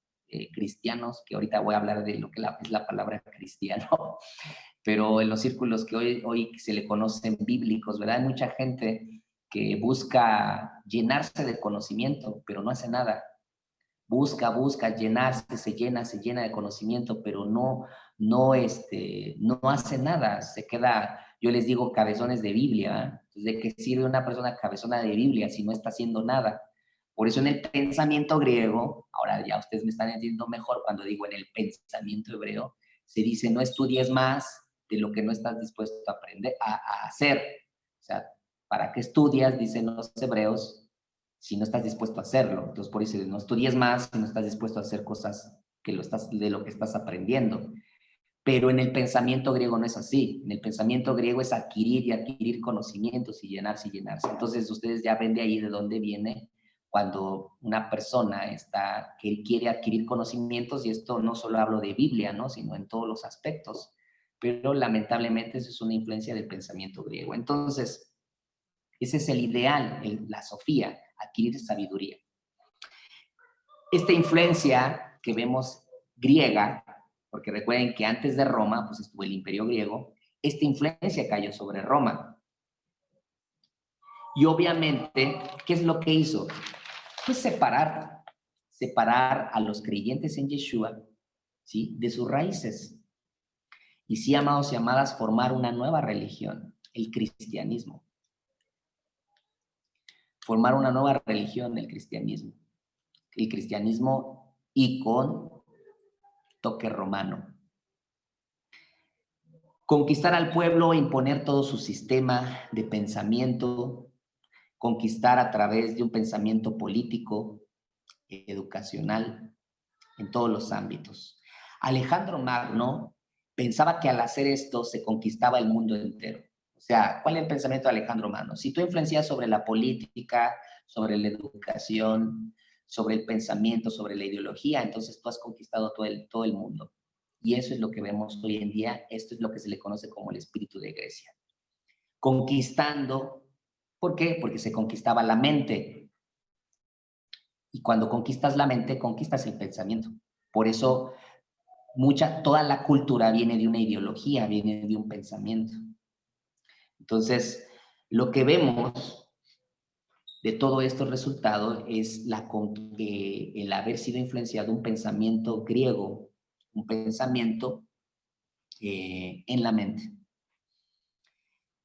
cristianos, que ahorita voy a hablar de lo que es la palabra cristiano, pero en los círculos que hoy se le conocen bíblicos, ¿verdad? Hay mucha gente que busca llenarse de conocimiento, pero no hace nada. Busca llenarse, se llena de conocimiento, pero no hace nada, se queda, yo les digo, cabezones de Biblia, ¿eh? ¿De qué sirve una persona cabezona de Biblia si no está haciendo nada? Por eso en el pensamiento griego, ahora ya ustedes me están entendiendo mejor cuando digo en el pensamiento hebreo, se dice no estudies más de lo que no estás dispuesto a aprender, a hacer. O sea, ¿para qué estudias? Dicen los hebreos, si no estás dispuesto a hacerlo. Entonces, por eso no estudies más si no estás dispuesto a hacer cosas de lo que estás aprendiendo. Pero en el pensamiento griego no es así. En el pensamiento griego es adquirir y adquirir conocimientos y llenarse y llenarse. Entonces, ustedes ya ven de ahí de dónde viene cuando una persona que quiere adquirir conocimientos, y esto no solo hablo de Biblia, ¿no? Sino en todos los aspectos. Pero lamentablemente eso es una influencia del pensamiento griego. Entonces, ese es el ideal, la Sofía, adquirir sabiduría. Esta influencia que vemos griega, porque recuerden que antes de Roma, pues estuvo el imperio griego, esta influencia cayó sobre Roma. Y obviamente, ¿qué es lo que hizo? Pues separar a los creyentes en Yeshua, ¿sí? De sus raíces. Y sí, amados y amadas, formar una nueva religión, el cristianismo. Formar una nueva religión, el cristianismo. El cristianismo y con toque romano. Conquistar al pueblo, imponer todo su sistema de pensamiento, conquistar a través de un pensamiento político, educacional, en todos los ámbitos. Alejandro Magno pensaba que al hacer esto se conquistaba el mundo entero. O sea, ¿cuál es el pensamiento de Alejandro Magno? Si tú influencias sobre la política, sobre la educación, sobre el pensamiento, sobre la ideología, entonces tú has conquistado todo el mundo. Y eso es lo que vemos hoy en día. Esto es lo que se le conoce como el espíritu de Grecia. Conquistando, ¿por qué? Porque se conquistaba la mente. Y cuando conquistas la mente, conquistas el pensamiento. Por eso toda la cultura viene de una ideología, viene de un pensamiento. Entonces, lo que vemos de todo estos resultados es el haber sido influenciado un pensamiento griego, un pensamiento en la mente.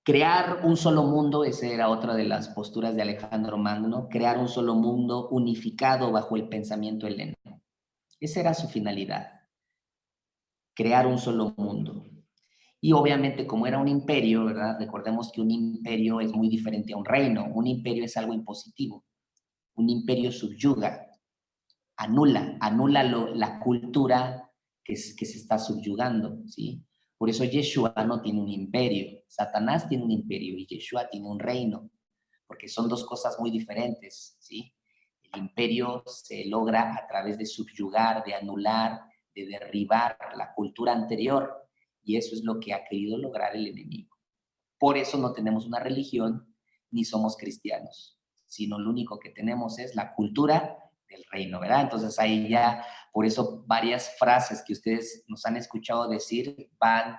Crear un solo mundo, esa era otra de las posturas de Alejandro Magno, crear un solo mundo unificado bajo el pensamiento heleno. Esa era su finalidad, crear un solo mundo. Y obviamente como era un imperio, ¿verdad? Recordemos que un imperio es muy diferente a un reino. Un imperio es algo impositivo. Un imperio subyuga, anula la cultura que se está subyugando, ¿sí? Por eso Yeshua no tiene un imperio. Satanás tiene un imperio y Yeshua tiene un reino, porque son dos cosas muy diferentes, ¿sí? El imperio se logra a través de subyugar, de anular, de derribar la cultura anterior, y eso es lo que ha querido lograr el enemigo. Por eso no tenemos una religión ni somos cristianos, sino lo único que tenemos es la cultura del reino, ¿verdad? Entonces ahí ya, por eso varias frases que ustedes nos han escuchado decir van,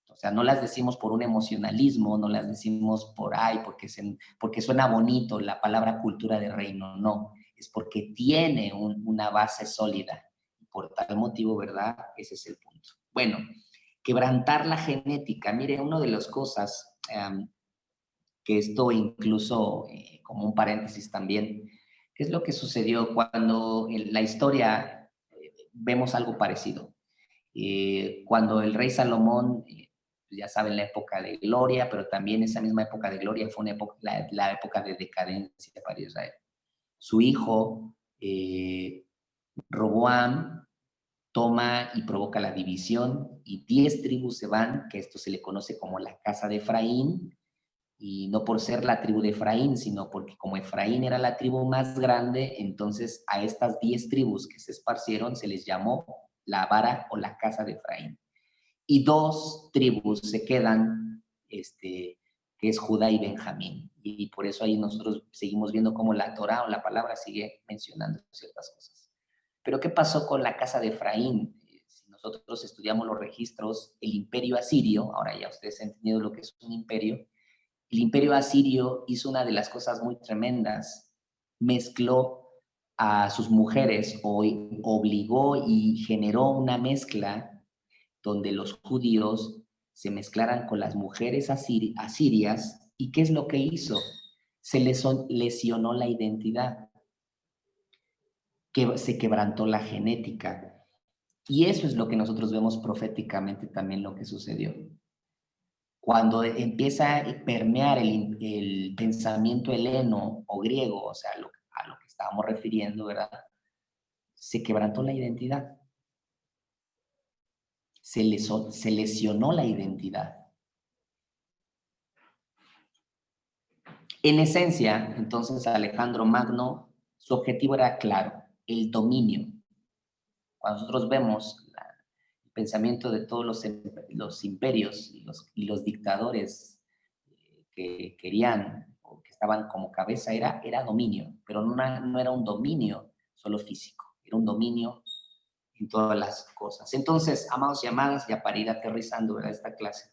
o sea, no las decimos por un emocionalismo, no las decimos porque suena bonito la palabra cultura del reino, no, es porque tiene una base sólida. Por tal motivo, ¿verdad? Ese es el punto. Bueno, quebrantar la genética. Mire, una de las cosas que esto incluso, como un paréntesis también, ¿qué es lo que sucedió cuando en la historia vemos algo parecido? Cuando el rey Salomón, ya saben, la época de gloria, pero también esa misma época de gloria fue una época, la época de decadencia para Israel. Su hijo, Roboam, toma y provoca la división y 10 tribus se van, que esto se le conoce como la casa de Efraín, y no por ser la tribu de Efraín, sino porque como Efraín era la tribu más grande, entonces a estas 10 tribus que se esparcieron se les llamó la vara o la casa de Efraín. Y 2 tribus se quedan, que es Judá y Benjamín. Y por eso ahí nosotros seguimos viendo cómo la Torá o la palabra sigue mencionando ciertas cosas. Pero ¿qué pasó con la casa de Efraín? Si nosotros estudiamos los registros, el imperio asirio, ahora ya ustedes han entendido lo que es un imperio, el imperio asirio hizo una de las cosas muy tremendas, mezcló a sus mujeres o obligó y generó una mezcla donde los judíos se mezclaran con las mujeres asirias. ¿Y qué es lo que hizo? Se les lesionó la identidad, que se quebrantó la genética. Y eso es lo que nosotros vemos proféticamente también lo que sucedió. Cuando empieza a permear el pensamiento heleno o griego, o sea, a lo que estábamos refiriendo, ¿verdad? Se quebrantó la identidad. Se lesionó la identidad. En esencia, entonces, Alejandro Magno, su objetivo era claro, el dominio. Cuando nosotros vemos el pensamiento de todos los imperios y los dictadores que querían o que estaban como cabeza, era dominio, pero no era un dominio solo físico, era un dominio en todas las cosas. Entonces, amados y amadas, ya para ir aterrizando, ¿verdad?, esta clase,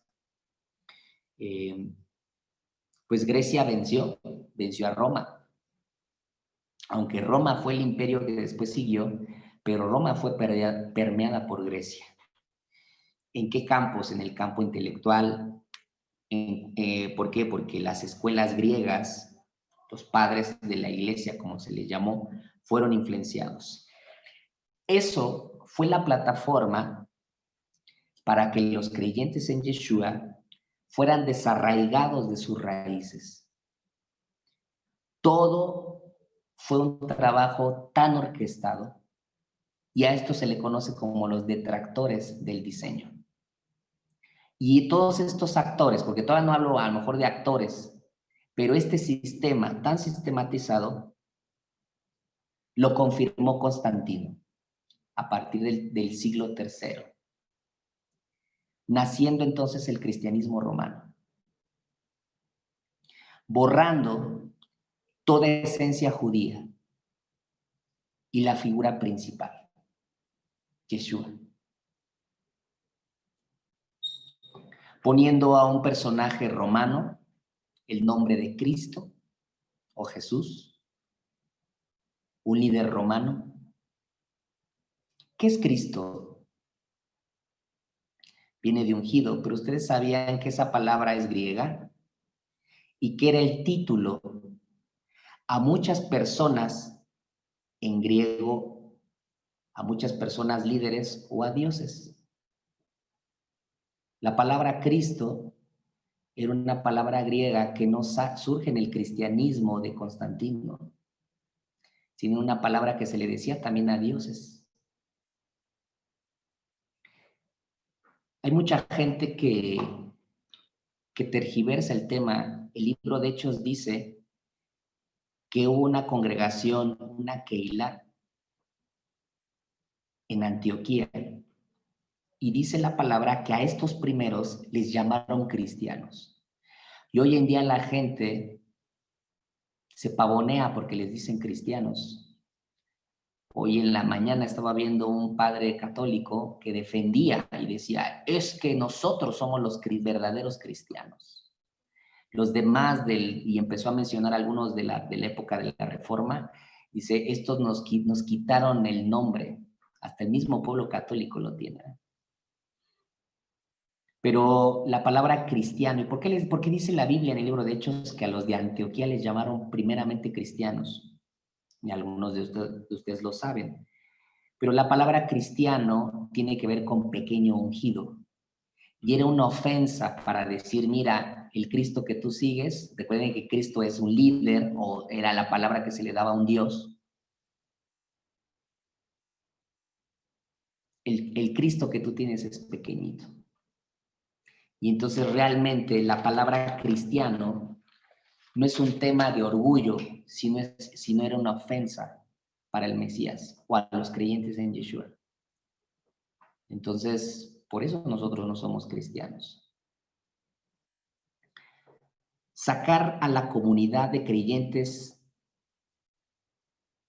pues Grecia venció a Roma. Aunque Roma fue el imperio que después siguió, pero Roma fue permeada por Grecia. ¿En qué campos? En el campo intelectual. ¿Por qué? Porque las escuelas griegas, los padres de la iglesia, como se les llamó, fueron influenciados. Eso fue la plataforma para que los creyentes en Yeshua fueran desarraigados de sus raíces. Todo fue un trabajo tan orquestado y a esto se le conoce como los detractores del diseño. Y todos estos actores, porque todavía no hablo a lo mejor de actores, pero este sistema tan sistematizado lo confirmó Constantino a partir del siglo III, naciendo entonces el cristianismo romano, borrando toda esencia judía y la figura principal, Yeshua, poniendo a un personaje romano el nombre de Cristo o Jesús, un líder romano. ¿Qué es Cristo? Viene de ungido, pero ustedes sabían que esa palabra es griega y que era el título a muchas personas en griego, a muchas personas líderes o a dioses. La palabra Cristo era una palabra griega que no surge en el cristianismo de Constantino, sino una palabra que se le decía también a dioses. Hay mucha gente que tergiversa el tema. El libro de Hechos dice que hubo una congregación, una Keilah, en Antioquía, y dice la palabra que a estos primeros les llamaron cristianos. Y hoy en día la gente se pavonea porque les dicen cristianos. Hoy en la mañana estaba viendo un padre católico que defendía y decía, es que nosotros somos los verdaderos cristianos. Los demás, y empezó a mencionar algunos de la época de la Reforma, dice, estos nos quitaron el nombre, hasta el mismo pueblo católico lo tiene. Pero la palabra cristiano, ¿y por qué dice la Biblia en el libro de Hechos que a los de Antioquía les llamaron primeramente cristianos? Y algunos de ustedes lo saben. Pero la palabra cristiano tiene que ver con pequeño ungido. Y era una ofensa para decir, mira, el Cristo que tú sigues, recuerden que Cristo es un líder, o era la palabra que se le daba a un Dios. El Cristo que tú tienes es pequeñito. Y entonces realmente la palabra cristiano no es un tema de orgullo, sino era una ofensa para el Mesías o a los creyentes en Yeshua. Entonces, por eso nosotros no somos cristianos. Sacar a la comunidad de creyentes,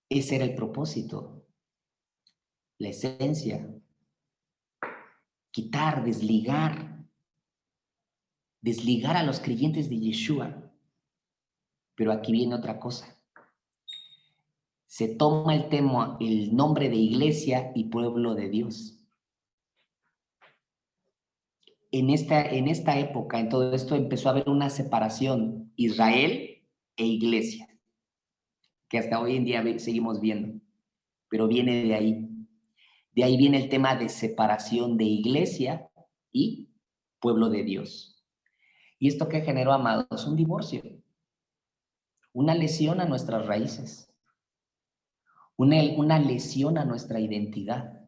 ese era el propósito, la esencia. Quitar, desligar a los creyentes de Yeshua. Pero aquí viene otra cosa. Se toma el nombre de iglesia y pueblo de Dios. En esta época, en todo esto, empezó a haber una separación, Israel e iglesia, que hasta hoy en día seguimos viendo, pero viene de ahí. De ahí viene el tema de separación de iglesia y pueblo de Dios. ¿Y esto qué generó, amados? Un divorcio, una lesión a nuestras raíces, una lesión a nuestra identidad.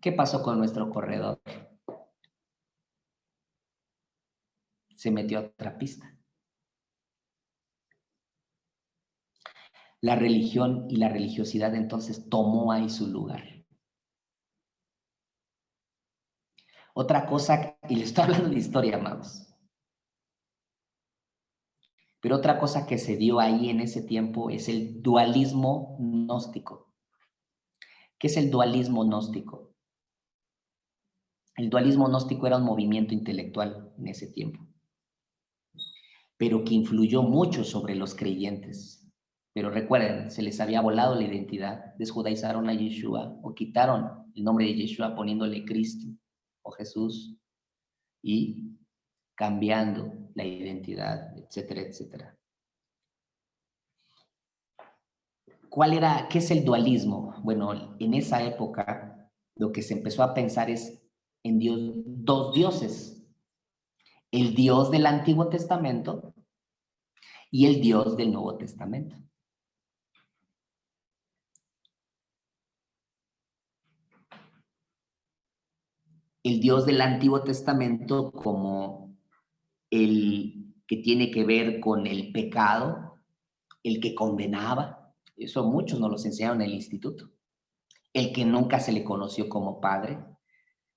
¿Qué pasó con nuestro corredor? Se metió a otra pista. La religión y la religiosidad entonces tomó ahí su lugar. Otra cosa, y les estoy hablando de historia, amados, pero otra cosa que se dio ahí en ese tiempo es el dualismo gnóstico. ¿Qué es el dualismo gnóstico? El dualismo gnóstico era un movimiento intelectual en ese tiempo, pero que influyó mucho sobre los creyentes. Pero recuerden, se les había volado la identidad, desjudaizaron a Yeshua o quitaron el nombre de Yeshua poniéndole Cristo o Jesús y cambiando la identidad, etcétera, etcétera. ¿Qué es el dualismo? Bueno, en esa época lo que se empezó a pensar es en dos dioses, el Dios del Antiguo Testamento y el Dios del Nuevo Testamento. El Dios del Antiguo Testamento como el que tiene que ver con el pecado, el que condenaba, eso muchos nos los enseñaron en el instituto, el que nunca se le conoció como padre.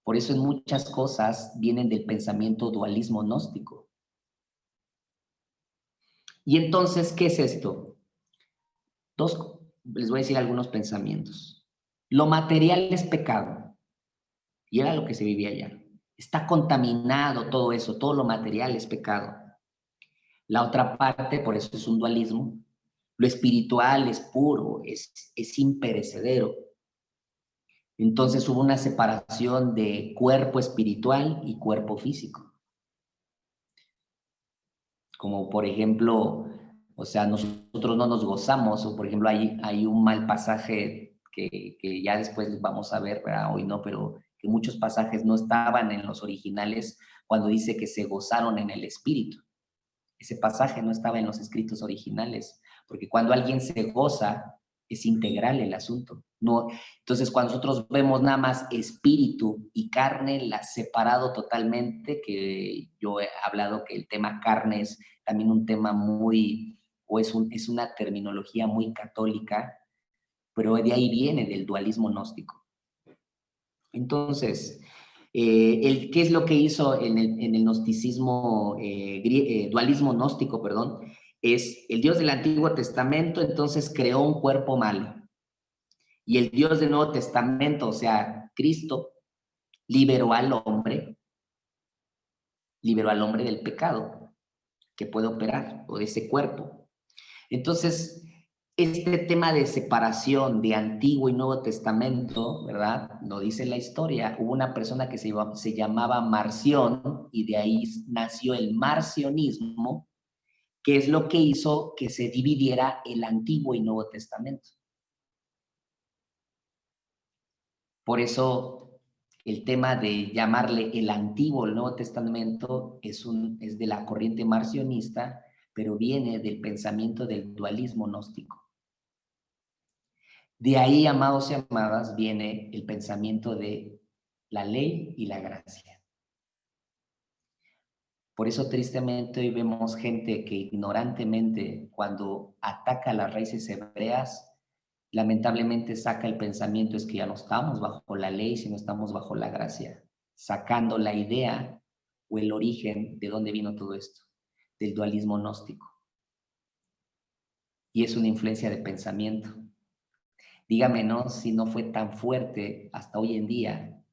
Por eso en muchas cosas vienen del pensamiento dualismo gnóstico. Y entonces, ¿qué es esto? Les voy a decir algunos pensamientos. Lo material es pecado, y era lo que se vivía allá. Está contaminado todo eso, todo lo material es pecado. La otra parte, por eso es un dualismo, lo espiritual es puro, es imperecedero. Entonces hubo una separación de cuerpo espiritual y cuerpo físico. Como por ejemplo, o sea, nosotros no nos gozamos, o por ejemplo hay un mal pasaje que ya después vamos a ver, ¿verdad? Hoy no, pero que muchos pasajes no estaban en los originales cuando dice que se gozaron en el espíritu. Ese pasaje no estaba en los escritos originales, porque cuando alguien se goza, es integral el asunto. No, entonces, cuando nosotros vemos nada más espíritu y carne, la separado totalmente, que yo he hablado que el tema carne es también un tema muy, o es una terminología muy católica, pero de ahí viene del dualismo gnóstico. Entonces, ¿qué es lo que hizo en el gnosticismo, dualismo gnóstico, perdón? Es el Dios del Antiguo Testamento, entonces creó un cuerpo malo. Y el Dios del Nuevo Testamento, o sea, Cristo, liberó al hombre del pecado que puede operar, o de ese cuerpo. Entonces, este tema de separación de Antiguo y Nuevo Testamento, ¿verdad? Lo dice la historia. Hubo una persona que se llamaba Marción y de ahí nació el marcionismo, que es lo que hizo que se dividiera el Antiguo y Nuevo Testamento. Por eso el tema de llamarle el Antiguo o el Nuevo Testamento es de la corriente marcionista, pero viene del pensamiento del dualismo gnóstico. De ahí, amados y amadas, viene el pensamiento de la ley y la gracia. Por eso, tristemente, hoy vemos gente que ignorantemente, cuando ataca las raíces hebreas, lamentablemente saca el pensamiento es que ya no estamos bajo la ley, sino estamos bajo la gracia, sacando la idea o el origen de dónde vino todo esto, del dualismo gnóstico. Y es una influencia de pensamiento. Dígame, ¿no? Si no fue tan fuerte hasta hoy en día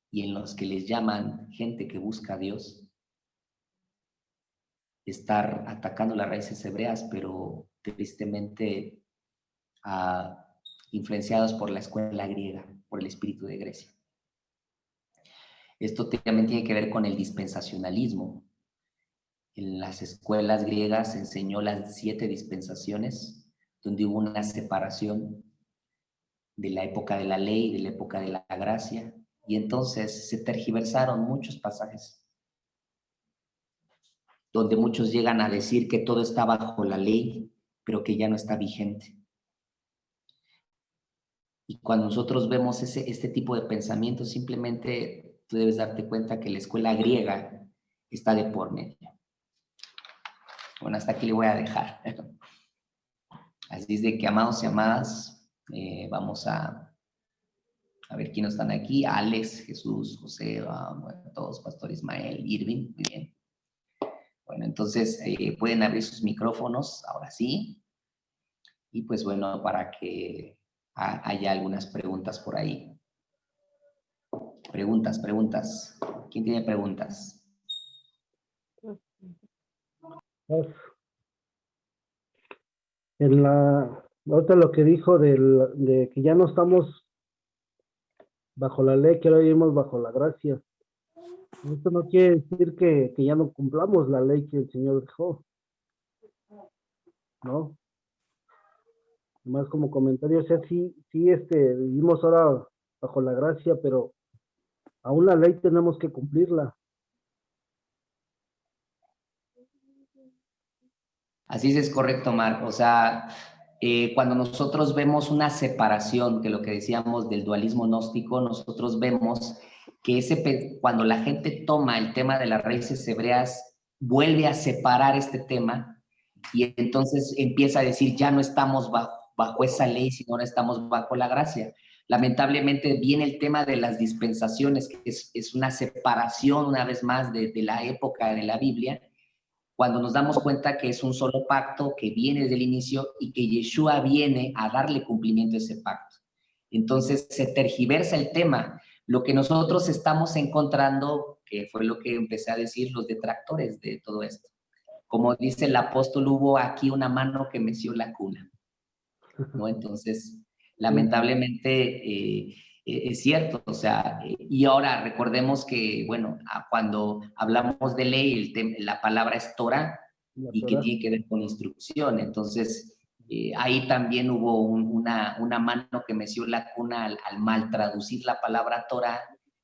y en los que les llaman gente que busca a Dios, estar atacando las raíces hebreas, pero tristemente influenciados por la escuela griega, por el espíritu de Grecia. Esto también tiene que ver con el dispensacionalismo. En las escuelas griegas se enseñó las 7 dispensaciones, donde hubo una separación de la época de la ley, de la época de la gracia, y entonces se tergiversaron muchos pasajes, donde muchos llegan a decir que todo está bajo la ley, pero que ya no está vigente. Y cuando nosotros vemos este tipo de pensamiento, simplemente tú debes darte cuenta que la escuela griega está de por medio. Bueno, hasta aquí le voy a dejar. Así es de que, amados y amadas, vamos a ver quiénes están aquí. Alex, Jesús, José, bueno, todos, Pastor Ismael, Irving, muy bien. Bueno, entonces pueden abrir sus micrófonos, ahora sí. Y pues bueno, para que haya algunas preguntas por ahí. Preguntas. ¿Quién tiene preguntas? Ahorita lo que dijo de que ya no estamos bajo la ley, que ahora vivimos bajo la gracia. Esto no quiere decir que ya no cumplamos la ley que el Señor dejó, ¿no? Más como comentario, o sea, sí, vivimos ahora bajo la gracia, pero aún la ley tenemos que cumplirla. Así es correcto, Marc. O sea, cuando nosotros vemos una separación, que lo que decíamos del dualismo gnóstico, nosotros vemos que cuando la gente toma el tema de las raíces hebreas, vuelve a separar este tema y entonces empieza a decir, ya no estamos bajo esa ley, sino ahora estamos bajo la gracia. Lamentablemente viene el tema de las dispensaciones, que es una separación una vez más de la época de la Biblia, cuando nos damos cuenta que es un solo pacto que viene desde el inicio y que Yeshua viene a darle cumplimiento a ese pacto. Entonces se tergiversa el tema. Lo que nosotros estamos encontrando, que fue lo que empecé a decir los detractores de todo esto. Como dice el apóstol, hubo aquí una mano que meció la cuna, ¿no? Entonces, lamentablemente, es cierto, o sea, y ahora recordemos que, bueno, cuando hablamos de ley, la palabra es Torah, y que tiene que ver con instrucción. Entonces, ahí también hubo una mano que meció la cuna al mal traducir la palabra Torah,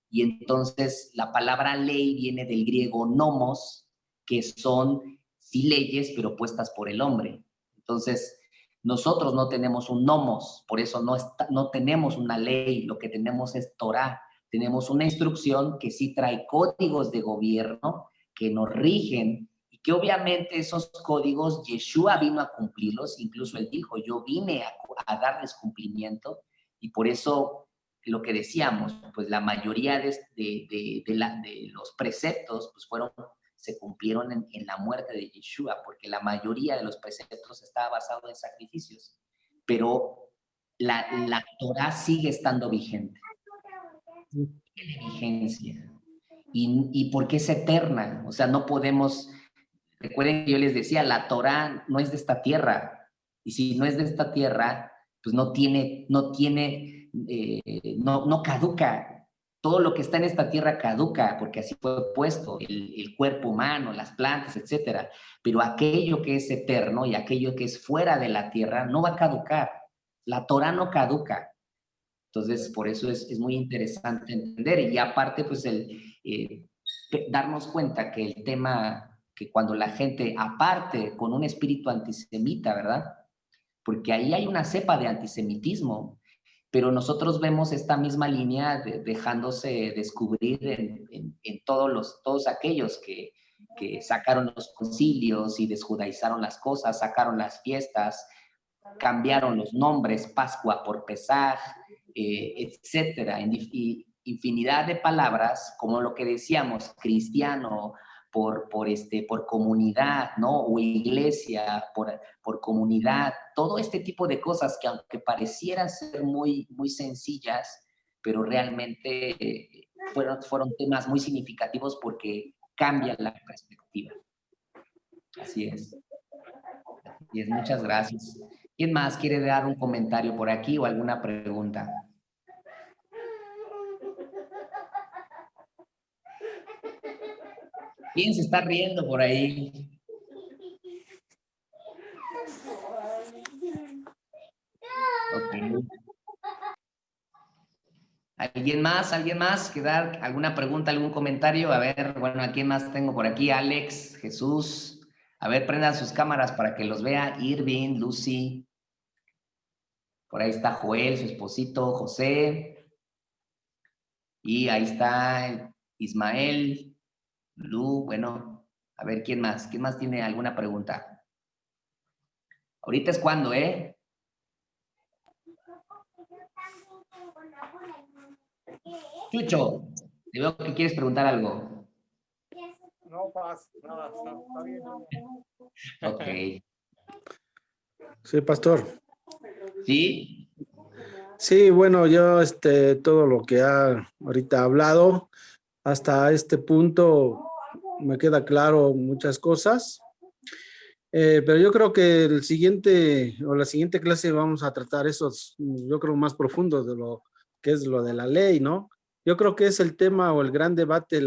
y entonces la palabra ley viene del griego nomos, que son sí leyes, pero puestas por el hombre. Entonces, nosotros no tenemos un nomos, por eso no tenemos una ley, lo que tenemos es Torah. Tenemos una instrucción que sí trae códigos de gobierno que nos rigen y que obviamente esos códigos Yeshua vino a cumplirlos, incluso él dijo, yo vine a darles cumplimiento y por eso lo que decíamos, pues la mayoría de los preceptos pues se cumplieron en la muerte de Yeshua, porque la mayoría de los preceptos estaba basado en sacrificios, pero la Torah sigue estando vigente, tiene vigencia, y porque es eterna, o sea, no podemos, recuerden que yo les decía, la Torah no es de esta tierra, Y si no es de esta tierra, pues no caduca. Todo lo que está en esta tierra caduca, porque así fue puesto, el cuerpo humano, las plantas, etcétera. Pero aquello que es eterno y aquello que es fuera de la tierra no va a caducar. La Torah no caduca. Entonces, por eso es muy interesante entender. Y aparte, pues, darnos cuenta que el tema, que cuando la gente, aparte, con un espíritu antisemita, ¿verdad? Porque ahí hay una cepa de antisemitismo, pero nosotros vemos esta misma línea dejándose descubrir en todos aquellos que sacaron los concilios y desjudaizaron las cosas, sacaron las fiestas, cambiaron los nombres, Pascua por Pesaj, etcétera, infinidad de palabras, como lo que decíamos, cristiano, por comunidad, ¿no? O iglesia, por comunidad, todo este tipo de cosas que aunque parecieran ser muy, muy sencillas, pero realmente fueron temas muy significativos porque cambian la perspectiva. Así es. Así es, muchas gracias. ¿Quién más quiere dar un comentario por aquí o alguna pregunta? ¿Quién se está riendo por ahí? Okay. ¿Alguien más? ¿Alguien más? ¿Que dar alguna pregunta, algún comentario? A ver, bueno, ¿a quién más tengo por aquí? Alex, Jesús. A ver, prendan sus cámaras para que los vea. Irving, Lucy. Por ahí está Joel, su esposito, José. Y ahí está Ismael, Lu. Bueno, a ver, ¿quién más? ¿Quién más tiene alguna pregunta? Ahorita es cuando, ¿eh? Chucho, te veo que quieres preguntar algo. No pasa nada, está bien. Ok. Sí, pastor. ¿Sí? Sí, bueno, yo todo lo que ha ahorita hablado, hasta este punto me queda claro muchas cosas. Pero yo creo que la siguiente clase vamos a tratar esos, yo creo, más profundos de lo que es lo de la ley, ¿no? Yo creo que es el tema o el gran debate,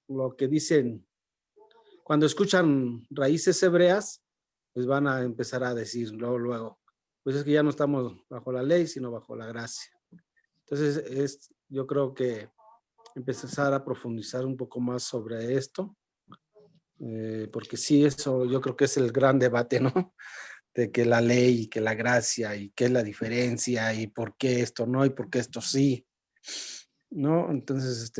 lo que dicen, cuando escuchan raíces hebreas, pues van a empezar a decir luego, pues es que ya no estamos bajo la ley, sino bajo la gracia. Entonces, yo creo que empezar a profundizar un poco más sobre esto, porque sí, eso yo creo que es el gran debate, ¿no? De que la ley y que la gracia y qué es la diferencia y por qué esto no y por qué esto sí, ¿no? Entonces,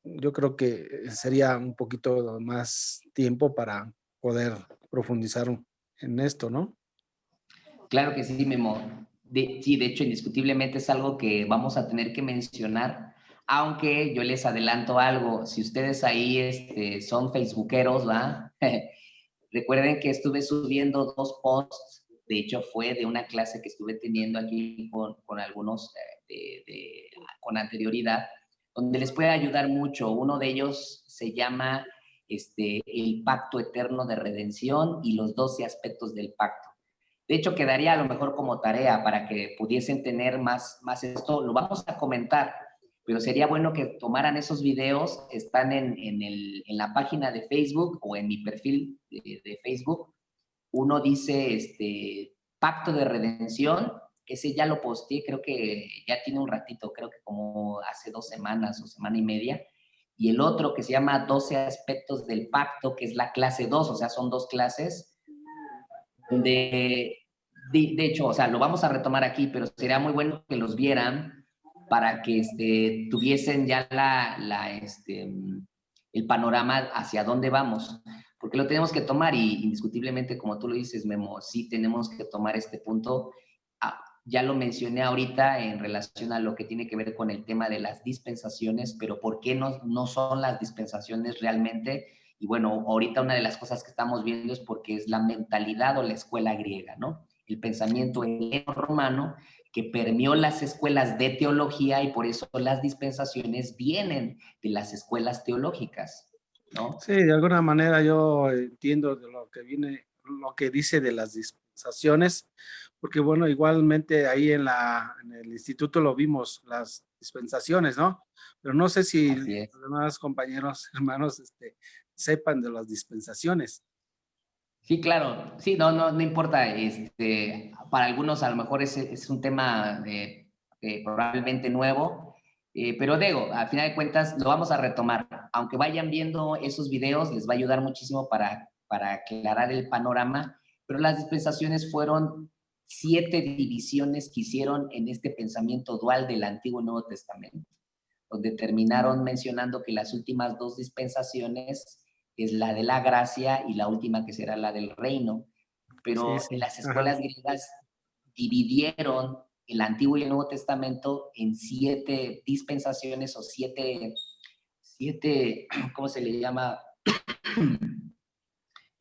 yo creo que sería un poquito más tiempo para poder profundizar en esto, ¿no? Claro que sí, Memo. Sí, de hecho, indiscutiblemente es algo que vamos a tener que mencionar, aunque yo les adelanto algo. Si ustedes ahí son facebookeros, ¿va? Recuerden que estuve subiendo 2 posts, de hecho fue de una clase que estuve teniendo aquí con algunos con anterioridad, donde les puede ayudar mucho. Uno de ellos se llama el Pacto Eterno de Redención y los 12 aspectos del pacto. De hecho, quedaría a lo mejor como tarea para que pudiesen tener más esto. Lo vamos a comentar, pero sería bueno que tomaran esos videos. Están en la página de Facebook o en mi perfil de Facebook. Uno dice Pacto de Redención. Ese ya lo posteé, creo que ya tiene un ratito, creo que como hace 2 semanas o semana y media. Y el otro que se llama 12 aspectos del pacto, que es la clase 2, o sea, son 2 clases donde, de hecho, o sea, lo vamos a retomar aquí, pero sería muy bueno que los vieran para que tuviesen ya el panorama hacia dónde vamos, porque lo tenemos que tomar y indiscutiblemente, como tú lo dices, Memo, sí tenemos que tomar este punto. Ya lo mencioné ahorita en relación a lo que tiene que ver con el tema de las dispensaciones, pero ¿por qué no son las dispensaciones realmente? Y bueno, ahorita una de las cosas que estamos viendo es porque es la mentalidad o la escuela griega, ¿no? El pensamiento heleno-romano que permeó las escuelas de teología y por eso las dispensaciones vienen de las escuelas teológicas, ¿no? Sí, de alguna manera yo entiendo de lo lo que dice de las dispensaciones, porque bueno, igualmente ahí en el instituto lo vimos, las dispensaciones, ¿no? Pero no sé si Así es. los demás compañeros, hermanos, sepan de las dispensaciones. Sí, claro. Sí, no importa. Para algunos a lo mejor es un tema probablemente nuevo, pero digo, al final de cuentas lo vamos a retomar. Aunque vayan viendo esos videos, les va a ayudar muchísimo para aclarar el panorama, pero las dispensaciones fueron 7 divisiones que hicieron en este pensamiento dual del Antiguo y Nuevo Testamento, donde terminaron mencionando que las últimas 2 dispensaciones es la de la gracia y la última que será la del reino. Pero Sí, las ajá. escuelas griegas dividieron el Antiguo y el Nuevo Testamento en 7 dispensaciones o 7, ¿cómo se le llama?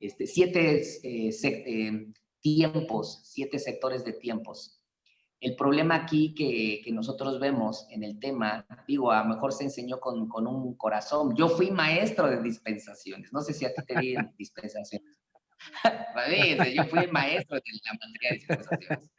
7 tiempos, 7 sectores de tiempos. El problema aquí que nosotros vemos en el tema, digo, a lo mejor se enseñó con un corazón. Yo fui maestro de dispensaciones. No sé si a ti te vi en dispensaciones. Yo fui el maestro de la materia de dispensaciones.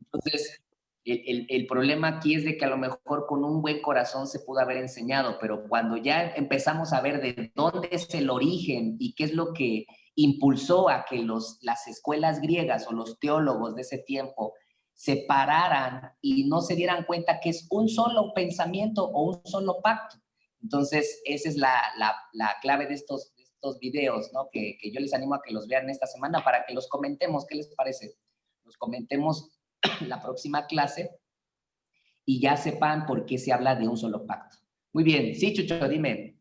Entonces, el problema aquí es de que a lo mejor con un buen corazón se pudo haber enseñado, pero cuando ya empezamos a ver de dónde es el origen y qué es lo que impulsó a que las escuelas griegas o los teólogos de ese tiempo se pararan y no se dieran cuenta que es un solo pensamiento o un solo pacto. Entonces, esa es la clave de estos videos, ¿no? Que yo les animo a que los vean esta semana para que los comentemos. ¿Qué les parece? Los comentemos la próxima clase y ya sepan por qué se habla de un solo pacto. Muy bien. Sí, Chucho, dime.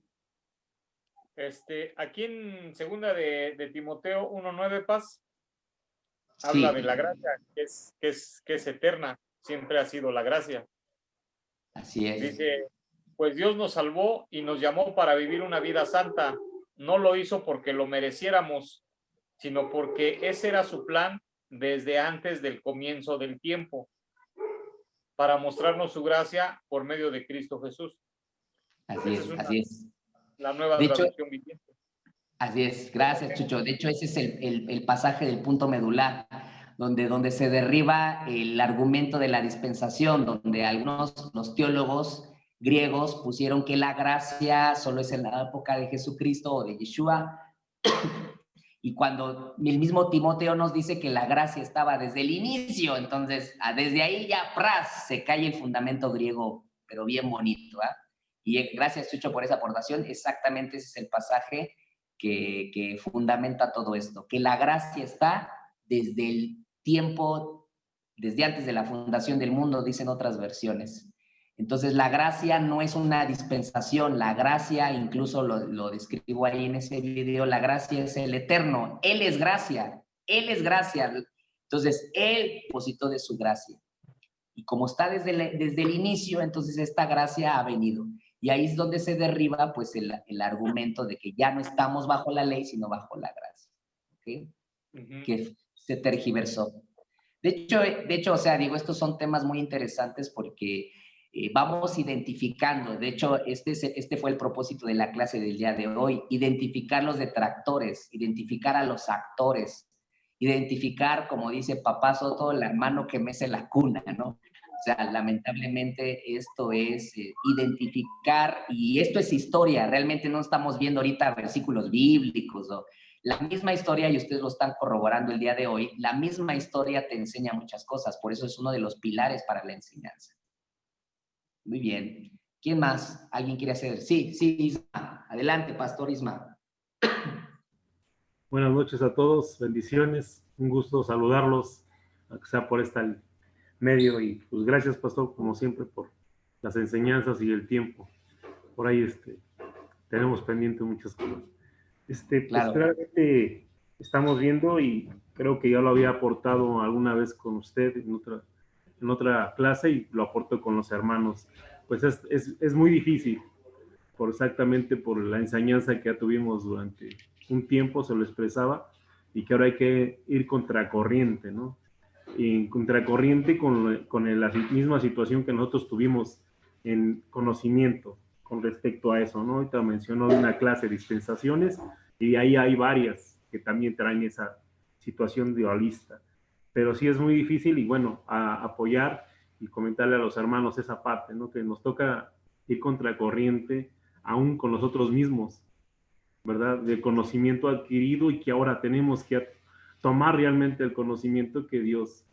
Aquí en segunda de Timoteo 1:9, Paz, Sí. habla de la gracia, que es eterna, siempre ha sido la gracia. Así es. Dice, pues Dios nos salvó y nos llamó para vivir una vida santa. No lo hizo porque lo mereciéramos, sino porque ese era su plan desde antes del comienzo del tiempo, para mostrarnos su gracia por medio de Cristo Jesús. Así es, así es. La nueva de hecho, traducción viviente. Así es, gracias, Chucho. De hecho, ese es el pasaje del punto medular, donde se derriba el argumento de la dispensación, donde los teólogos griegos pusieron que la gracia solo es en la época de Jesucristo o de Yeshua, y cuando el mismo Timoteo nos dice que la gracia estaba desde el inicio, entonces desde ahí ya se cae el fundamento griego, pero bien bonito. Y gracias, Chucho, por esa aportación. Exactamente ese es el pasaje que fundamenta todo esto, que la gracia está desde el tiempo, desde antes de la fundación del mundo, dicen otras versiones. Entonces, la gracia no es una dispensación, la gracia, incluso lo describo ahí en ese video, la gracia es el eterno, Él es gracia, Él es gracia. Entonces, Él depositó de su gracia. Y como está desde el inicio, entonces esta gracia ha venido. Y ahí es donde se derriba pues el argumento de que ya no estamos bajo la ley, sino bajo la gracia. ¿Okay? Que se tergiversó. De hecho, o sea, digo, estos son temas muy interesantes porque vamos identificando, de hecho, este fue el propósito de la clase del día de hoy, identificar los detractores, identificar a los actores, identificar, como dice Papá Soto, la mano que mece la cuna, ¿no? O sea, lamentablemente esto es identificar, y esto es historia, realmente no estamos viendo ahorita versículos bíblicos o la misma historia, y ustedes lo están corroborando el día de hoy, la misma historia te enseña muchas cosas, por eso es uno de los pilares para la enseñanza. Muy bien. ¿Quién más? ¿Alguien quiere hacer? Sí, Isma. Adelante, Pastor Isma. Buenas noches a todos, bendiciones, un gusto saludarlos, aunque sea por este medio, y pues gracias, Pastor, como siempre, por las enseñanzas y el tiempo. Por ahí tenemos pendiente muchas cosas. Claro. Pues claramente estamos viendo, y creo que ya lo había aportado alguna vez con usted en otra clase, y lo aporto con los hermanos. Pues es muy difícil, exactamente por la enseñanza que ya tuvimos durante un tiempo, se lo expresaba, y que ahora hay que ir contracorriente, ¿no? Y en contracorriente con la misma situación que nosotros tuvimos en conocimiento con respecto a eso, ¿no? Ahorita mencionó una clase de dispensaciones, y ahí hay varias que también traen situación dualista. Pero sí es muy difícil y bueno, a apoyar y comentarle a los hermanos esa parte, ¿no? Que nos toca ir contracorriente aún con nosotros mismos, ¿verdad? Del conocimiento adquirido y que ahora tenemos que tomar realmente el conocimiento que Dios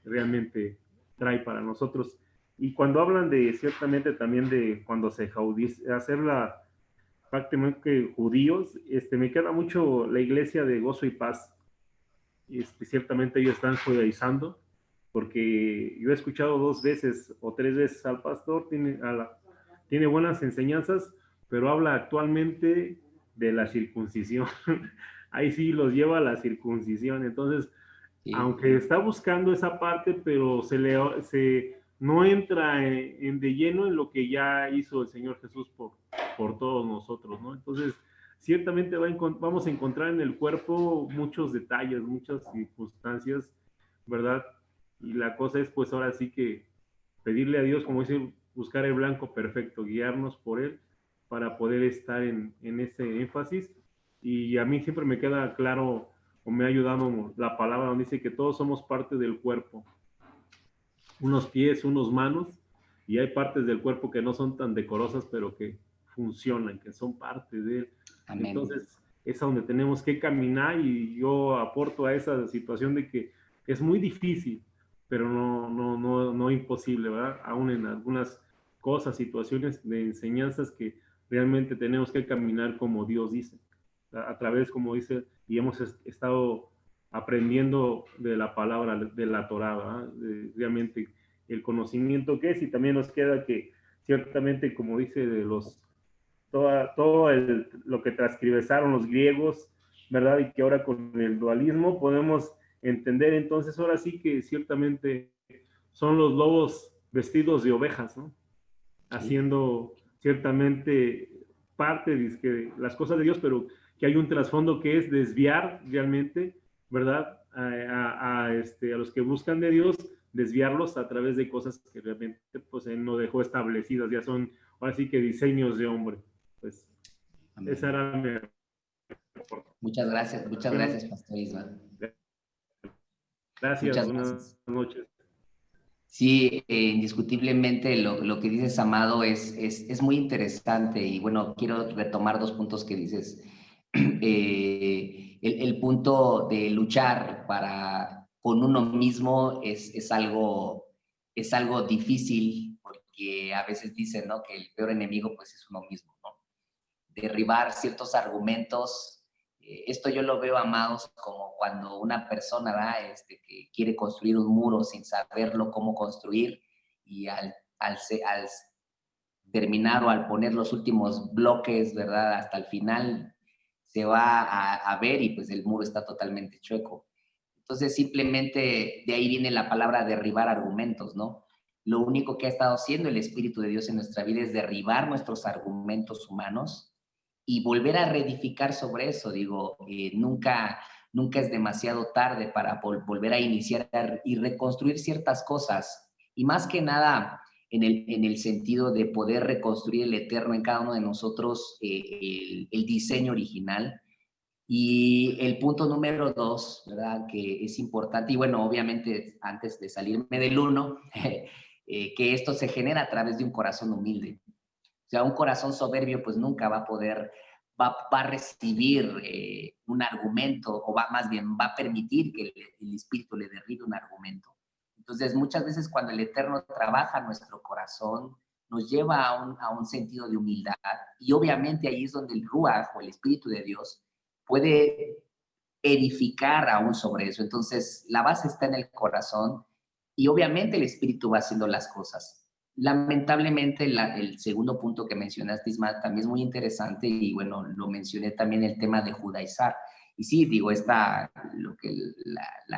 realmente trae para nosotros. Y cuando hablan de, ciertamente también de cuando se hacer la prácticamente judíos, me queda mucho la iglesia de Gozo y Paz. Ciertamente ellos están judaizando, porque yo he escuchado 2 veces o 3 veces al pastor, tiene buenas enseñanzas, pero habla actualmente de la circuncisión. Ahí sí los lleva a la circuncisión. Entonces, sí, aunque está buscando esa parte, pero no entra de lleno en lo que ya hizo el Señor Jesús por todos nosotros, ¿no? Entonces, ciertamente vamos a encontrar en el cuerpo muchos detalles, muchas circunstancias, ¿verdad? Y la cosa es, pues, ahora sí que pedirle a Dios, como dice, buscar el blanco perfecto, guiarnos por Él para poder estar en ese énfasis. Y a mí siempre me queda claro, o me ha ayudado la palabra donde dice que todos somos parte del cuerpo. Unos pies, unos manos, y hay partes del cuerpo que no son tan decorosas, pero que funcionan, que son parte de Él. Amén. Entonces, es a donde tenemos que caminar, y yo aporto a esa situación de que es muy difícil, pero no imposible, ¿verdad? Aún en algunas cosas, situaciones de enseñanzas que realmente tenemos que caminar como Dios dice, a través, como dice, y hemos estado aprendiendo de la palabra, de la Torá, ¿verdad? Realmente el conocimiento que es, y también nos queda que ciertamente, como dice, de lo que transcribesaron los griegos, ¿verdad? Y que ahora con el dualismo podemos entender, entonces ahora sí que ciertamente son los lobos vestidos de ovejas, ¿no? Sí. Haciendo ciertamente parte de las cosas de Dios, pero que hay un trasfondo que es desviar realmente, ¿verdad? A los que buscan de Dios, desviarlos a través de cosas que realmente, pues, Él no dejó establecidas, ya son, ahora sí que diseños de hombre. Pues, amén. Esa era mi... Muchas gracias, Pastor Isma. Gracias, buenas noches. Sí, indiscutiblemente lo que dices, Amado, es muy interesante, y bueno, quiero retomar 2 puntos que dices. El punto de luchar con uno mismo es algo difícil, porque a veces dicen, ¿no?, que el peor enemigo pues es uno mismo, ¿no? Derribar ciertos argumentos. Esto yo lo veo, amados, como cuando una persona, ¿verdad?, que quiere construir un muro sin saberlo cómo construir, y al terminar o al poner los últimos bloques, ¿verdad?, hasta el final se va a ver y pues el muro está totalmente chueco. Entonces, simplemente de ahí viene la palabra derribar argumentos, ¿no? Lo único que ha estado haciendo el Espíritu de Dios en nuestra vida es derribar nuestros argumentos humanos y volver a reedificar sobre eso. Digo, nunca es demasiado tarde para volver a iniciar y reconstruir ciertas cosas. Y más que nada, en el sentido de poder reconstruir el eterno en cada uno de nosotros, el diseño original. Y el punto número 2, ¿verdad?, que es importante, y bueno, obviamente antes de salirme del 1, que esto se genera a través de un corazón humilde. O sea, un corazón soberbio pues nunca va a poder, va a recibir un argumento, o más bien va a permitir que el Espíritu le derribe un argumento. Entonces, muchas veces cuando el Eterno trabaja nuestro corazón, nos lleva a un sentido de humildad, y obviamente ahí es donde el Ruach, o el Espíritu de Dios, puede edificar aún sobre eso. Entonces, la base está en el corazón, y obviamente el Espíritu va haciendo las cosas. Lamentablemente, el segundo punto que mencionaste, Ismael, también es muy interesante, y bueno, lo mencioné también, el tema de judaizar. Y sí, digo, la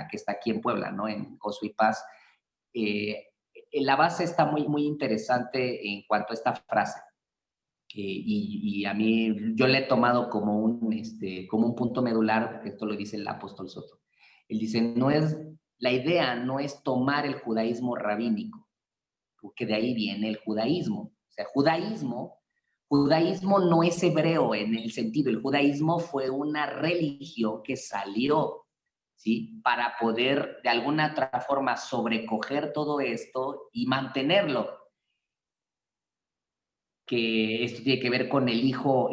que está aquí en Puebla, ¿no?, en Gozo y Paz, la base está muy, muy interesante en cuanto a esta frase. Y a mí, yo le he tomado como un punto medular, porque esto lo dice el apóstol Soto. Él dice, la idea no es tomar el judaísmo rabínico, porque de ahí viene el judaísmo. O sea, judaísmo no es hebreo en el sentido, el judaísmo fue una religión que salió ¿sí? Para poder de alguna otra forma sobrecoger todo esto y mantenerlo. Que esto tiene que ver con el hijo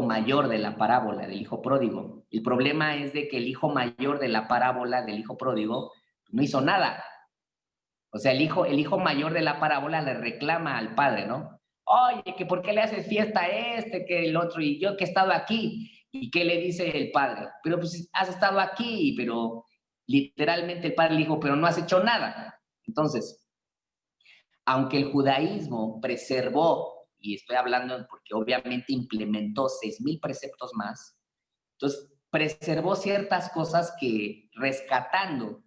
mayor de la parábola, del hijo pródigo. El problema es de que el hijo mayor de la parábola del hijo pródigo no hizo nada. O sea, el hijo mayor de la parábola le reclama al padre, ¿no? Oye, que por qué le haces fiesta a este, que el otro, y yo que he estado aquí. ¿Y qué le dice el padre? Pero pues has estado aquí, pero literalmente el padre le dijo, pero no has hecho nada. Entonces, aunque el judaísmo preservó, y estoy hablando porque obviamente implementó 6,000 preceptos más, entonces preservó ciertas cosas que rescatando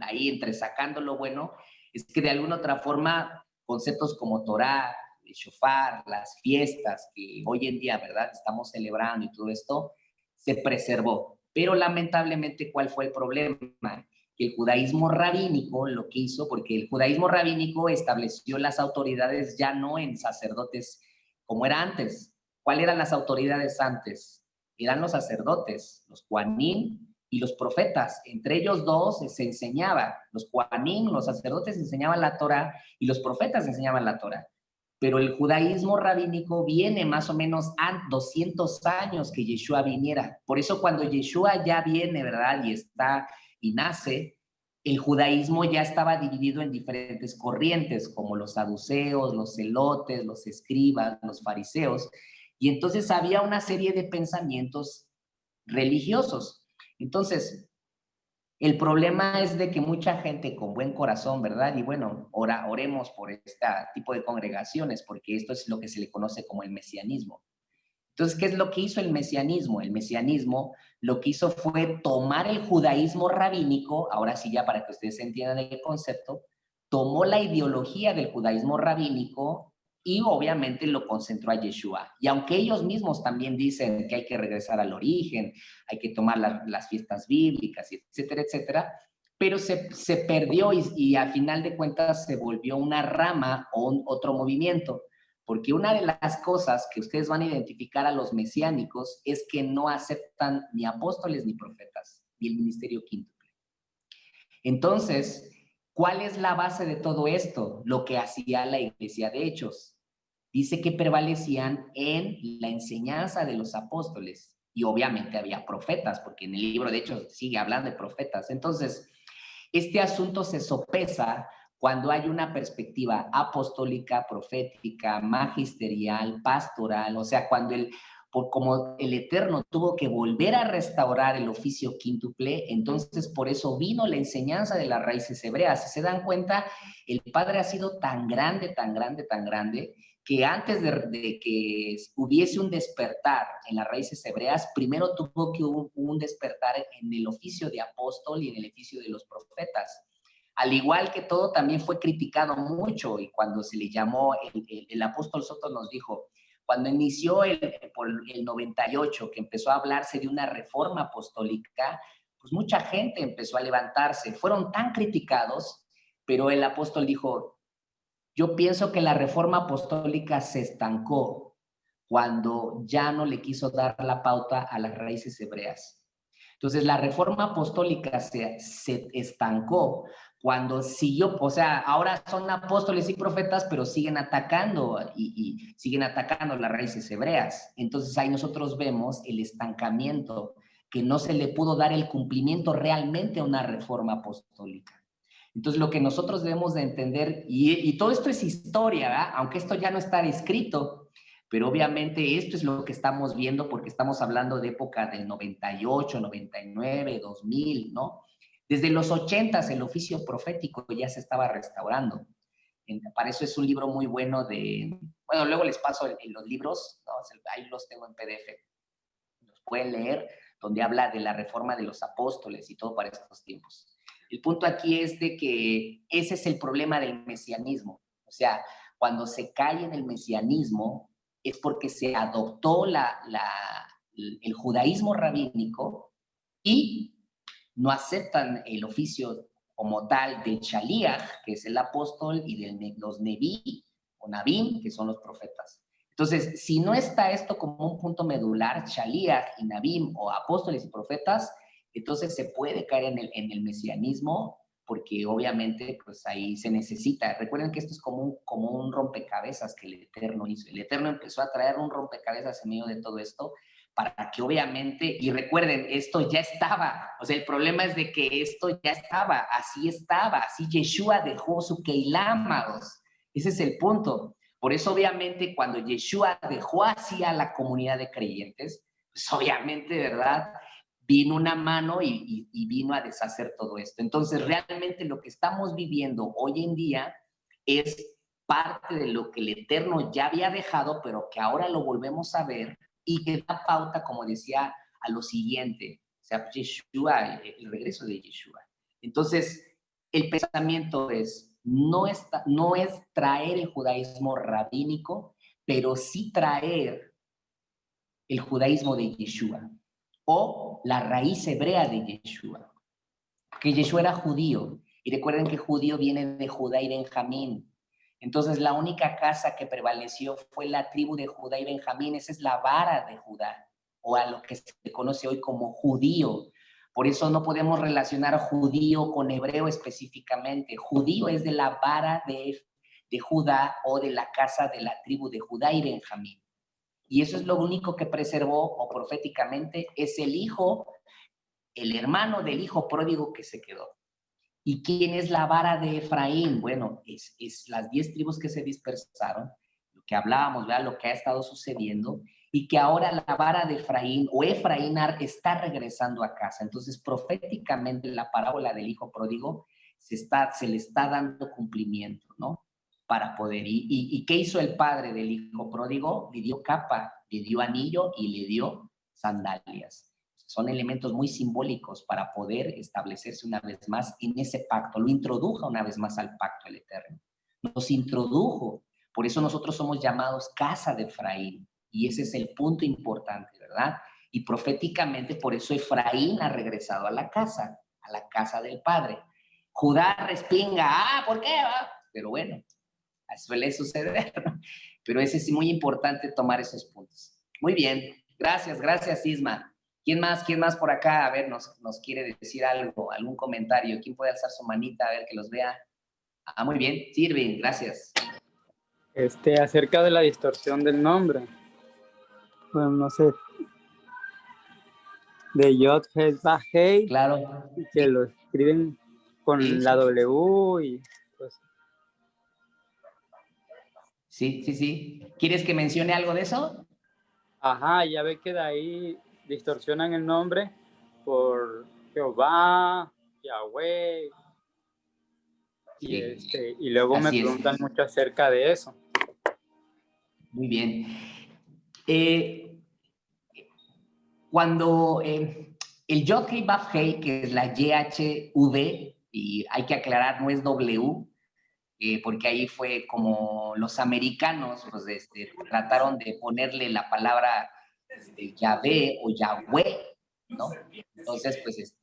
ahí entresacando lo bueno, es que de alguna otra forma conceptos como Torá, el shofar, las fiestas que hoy en día, ¿verdad?, estamos celebrando y todo esto, se preservó. Pero lamentablemente, ¿cuál fue el problema? Que el judaísmo rabínico lo que hizo, porque el judaísmo rabínico estableció las autoridades ya no en sacerdotes como era antes. ¿Cuáles eran las autoridades antes? Eran los sacerdotes, los Kohanim y los profetas. Entre ellos dos se enseñaba. Los Kohanim, los sacerdotes enseñaban la Torah y los profetas enseñaban la Torah. Pero el judaísmo rabínico viene más o menos a 200 años que Yeshua viniera. Por eso cuando Yeshua ya viene, ¿verdad?, y nace, el judaísmo ya estaba dividido en diferentes corrientes, como los saduceos, los celotes, los escribas, los fariseos, y entonces había una serie de pensamientos religiosos. Entonces, el problema es de que mucha gente con buen corazón, ¿verdad? Y bueno, oremos por este tipo de congregaciones, porque esto es lo que se le conoce como el mesianismo. Entonces, ¿qué es lo que hizo el mesianismo? El mesianismo lo que hizo fue tomar el judaísmo rabínico, ahora sí ya para que ustedes entiendan el concepto, tomó la ideología del judaísmo rabínico y obviamente lo concentró a Yeshua. Y aunque ellos mismos también dicen que hay que regresar al origen, hay que tomar las fiestas bíblicas, etcétera, etcétera, pero se perdió y al final de cuentas se volvió una rama o otro movimiento. Porque una de las cosas que ustedes van a identificar a los mesiánicos es que no aceptan ni apóstoles ni profetas, ni el ministerio quíntuple. Entonces, ¿cuál es la base de todo esto? Lo que hacía la iglesia de Hechos. Dice que prevalecían en la enseñanza de los apóstoles. Y obviamente había profetas, porque en el libro de Hechos sigue hablando de profetas. Entonces, este asunto se sopesa cuando hay una perspectiva apostólica, profética, magisterial, pastoral, o sea, cuando como el Eterno tuvo que volver a restaurar el oficio quíntuple, entonces por eso vino la enseñanza de las raíces hebreas. Si se dan cuenta, el Padre ha sido tan grande, tan grande, tan grande, que antes de que hubiese un despertar en las raíces hebreas, primero tuvo que hubo un despertar en el oficio de apóstol y en el oficio de los profetas. Al igual que todo, también fue criticado mucho, y cuando se le llamó, el apóstol Soto nos dijo, cuando inició por el 98, que empezó a hablarse de una reforma apostólica, pues mucha gente empezó a levantarse. Fueron tan criticados, pero el apóstol dijo, yo pienso que la reforma apostólica se estancó cuando ya no le quiso dar la pauta a las raíces hebreas. Entonces, la reforma apostólica se estancó cuando siguió, o sea, ahora son apóstoles y profetas, pero siguen atacando y siguen atacando las raíces hebreas. Entonces, ahí nosotros vemos el estancamiento, que no se le pudo dar el cumplimiento realmente a una reforma apostólica. Entonces, lo que nosotros debemos de entender, y todo esto es historia, ¿verdad?, aunque esto ya no está escrito, pero obviamente esto es lo que estamos viendo porque estamos hablando de época del 98, 99, 2000, ¿no? Desde los 80s el oficio profético ya se estaba restaurando. Para eso es un libro muy bueno bueno, luego les paso los libros, ¿no? Ahí los tengo en PDF. Los pueden leer, donde habla de la reforma de los apóstoles y todo para estos tiempos. El punto aquí es de que ese es el problema del mesianismo. O sea, cuando se cae en el mesianismo es porque se adoptó el judaísmo rabínico y no aceptan el oficio como tal del Shaliach, que es el apóstol, y de los Neví o Nabim, que son los profetas. Entonces, si no está esto como un punto medular, Shaliach y Nabim o apóstoles y profetas, entonces se puede caer en el mesianismo, porque obviamente pues ahí se necesita. Recuerden que esto es como un rompecabezas que el Eterno hizo. El Eterno empezó a traer un rompecabezas en medio de todo esto para que obviamente, y recuerden, esto ya estaba. O sea, el problema es de que esto ya estaba, así Yeshua dejó su Keilah, amados. Ese es el punto. Por eso obviamente cuando Yeshua dejó así a la comunidad de creyentes, pues obviamente, ¿verdad?, vino una mano y vino a deshacer todo esto. Entonces, realmente lo que estamos viviendo hoy en día es parte de lo que el Eterno ya había dejado, pero que ahora lo volvemos a ver y que da pauta, como decía, a lo siguiente, o sea, Yeshua, el regreso de Yeshua. Entonces, el pensamiento es, no es traer el judaísmo rabínico, pero sí traer el judaísmo de Yeshua, o la raíz hebrea de Yeshua. Porque Yeshua era judío, y recuerden que judío viene de Judá y Benjamín. Entonces la única casa que prevaleció fue la tribu de Judá y Benjamín. Esa es la vara de Judá, o a lo que se conoce hoy como judío. Por eso no podemos relacionar judío con hebreo específicamente. Judío es de la vara de Judá, o de la casa de la tribu de Judá y Benjamín. Y eso es lo único que preservó, o proféticamente, es el hijo, el hermano del hijo pródigo que se quedó. ¿Y quién es la vara de Efraín? Bueno, es las 10 tribus que se dispersaron, lo que hablábamos, ¿verdad?, lo que ha estado sucediendo, y que ahora la vara de Efraín, o Efraín, está regresando a casa. Entonces, proféticamente, la parábola del hijo pródigo se le está dando cumplimiento, ¿no?, para poder. ¿Y qué hizo el padre del hijo pródigo? Le dio capa, le dio anillo y le dio sandalias. Son elementos muy simbólicos para poder establecerse una vez más en ese pacto. Lo introdujo una vez más al pacto el Eterno. Nos introdujo. Por eso nosotros somos llamados casa de Efraín. Y ese es el punto importante, ¿verdad? Y proféticamente, por eso Efraín ha regresado a la casa del Padre. Judá respinga, ¿por qué? Pero bueno, suele suceder, ¿no? Pero ese es muy importante tomar esos puntos. Muy bien, gracias Isma. ¿Quién más por acá? A ver, nos quiere decir algo, algún comentario. ¿Quién puede alzar su manita? A ver, que los vea. Muy bien, sirven, gracias. Acerca de la distorsión del nombre. Bueno, no sé. De Yod Heh Vav Hei. Claro. Que lo escriben con la W y pues. Sí. ¿Quieres que mencione algo de eso? Ajá, ya ve que de ahí distorsionan el nombre por Jehová, Yahweh. Sí. Y luego Así me preguntan mucho acerca de eso. Muy bien. Cuando el Yod Hei Vav Hei, que es la YHV, y hay que aclarar, no es W, porque ahí fue como los americanos pues, trataron de ponerle la palabra Yahvé o Yahweh, ¿no? Entonces, pues,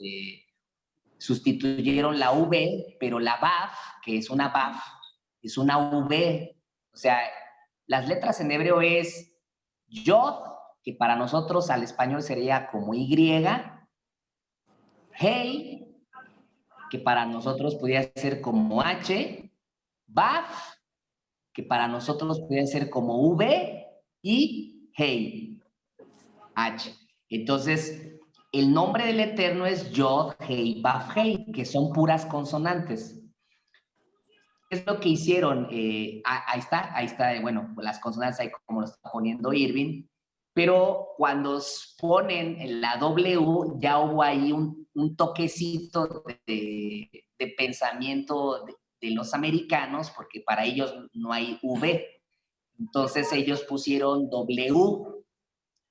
sustituyeron la V, pero la Vav, que es una Vav, es una V. O sea, las letras en hebreo es Yod, que para nosotros al español sería como Y, Hei, que para nosotros podría ser como H, Vav, que para nosotros puede ser como V, y Hei, H. Entonces, el nombre del Eterno es Yod, Hei, Vav, Hei, que son puras consonantes. ¿Qué es lo que hicieron? Ahí está, bueno, las consonantes ahí como lo está poniendo Irving, pero cuando ponen la W, ya hubo ahí un toquecito de pensamiento de los americanos, porque para ellos no hay V. Entonces ellos pusieron W,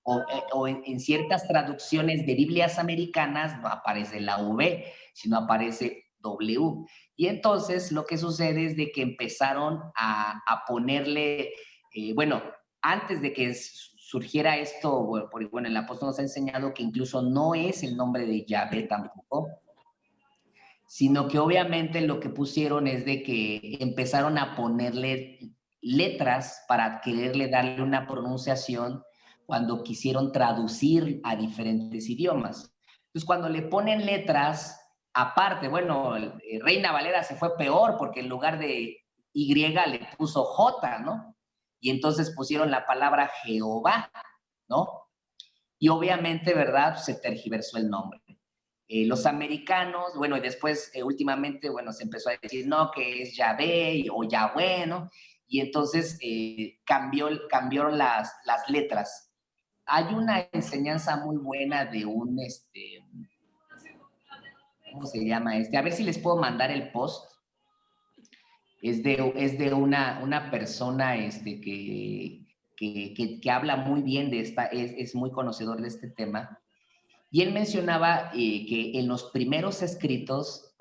o en ciertas traducciones de Biblias americanas no aparece la V, sino aparece W. Y entonces lo que sucede es de que empezaron a ponerle, bueno, antes de que surgiera esto, bueno, el apóstol nos ha enseñado que incluso no es el nombre de Yahvé tampoco, sino que obviamente lo que pusieron es de que empezaron a ponerle letras para quererle darle una pronunciación cuando quisieron traducir a diferentes idiomas. Entonces, cuando le ponen letras, aparte, bueno, Reina Valera se fue peor porque en lugar de Y le puso J, ¿no? Y entonces pusieron la palabra Jehová, ¿no? Y obviamente, ¿verdad? Se tergiversó el nombre. Los americanos, bueno, y después últimamente, bueno, se empezó a decir, no, que es Yahvé o Yahweh, ¿no? Y entonces cambió las letras. Hay una enseñanza muy buena de un, ¿cómo se llama? A ver si les puedo mandar el post. Es de una persona que habla muy bien de esta, es muy conocedor de este tema. Y él mencionaba que en los primeros escritos,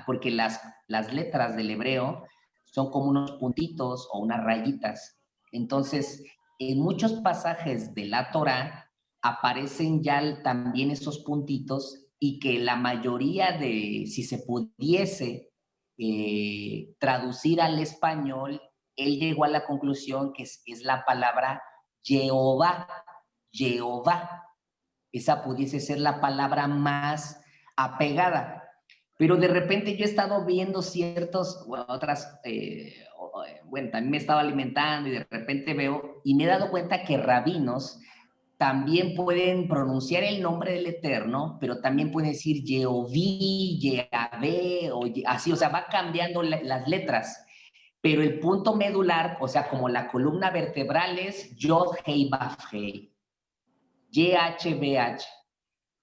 porque las letras del hebreo son como unos puntitos o unas rayitas. Entonces, en muchos pasajes de la Torá aparecen ya también esos puntitos y que la mayoría si se pudiese traducir al español, él llegó a la conclusión que es la palabra Jehová. Jehová. Esa pudiese ser la palabra más apegada. Pero de repente yo he estado viendo bueno, también me estaba alimentando y de repente veo, y me he dado cuenta que rabinos también pueden pronunciar el nombre del Eterno, pero también pueden decir Yehoví, Yahvé, así, o sea, va cambiando las letras. Pero el punto medular, o sea, como la columna vertebral es Yod, Hei, Baf, Hei. YHBH.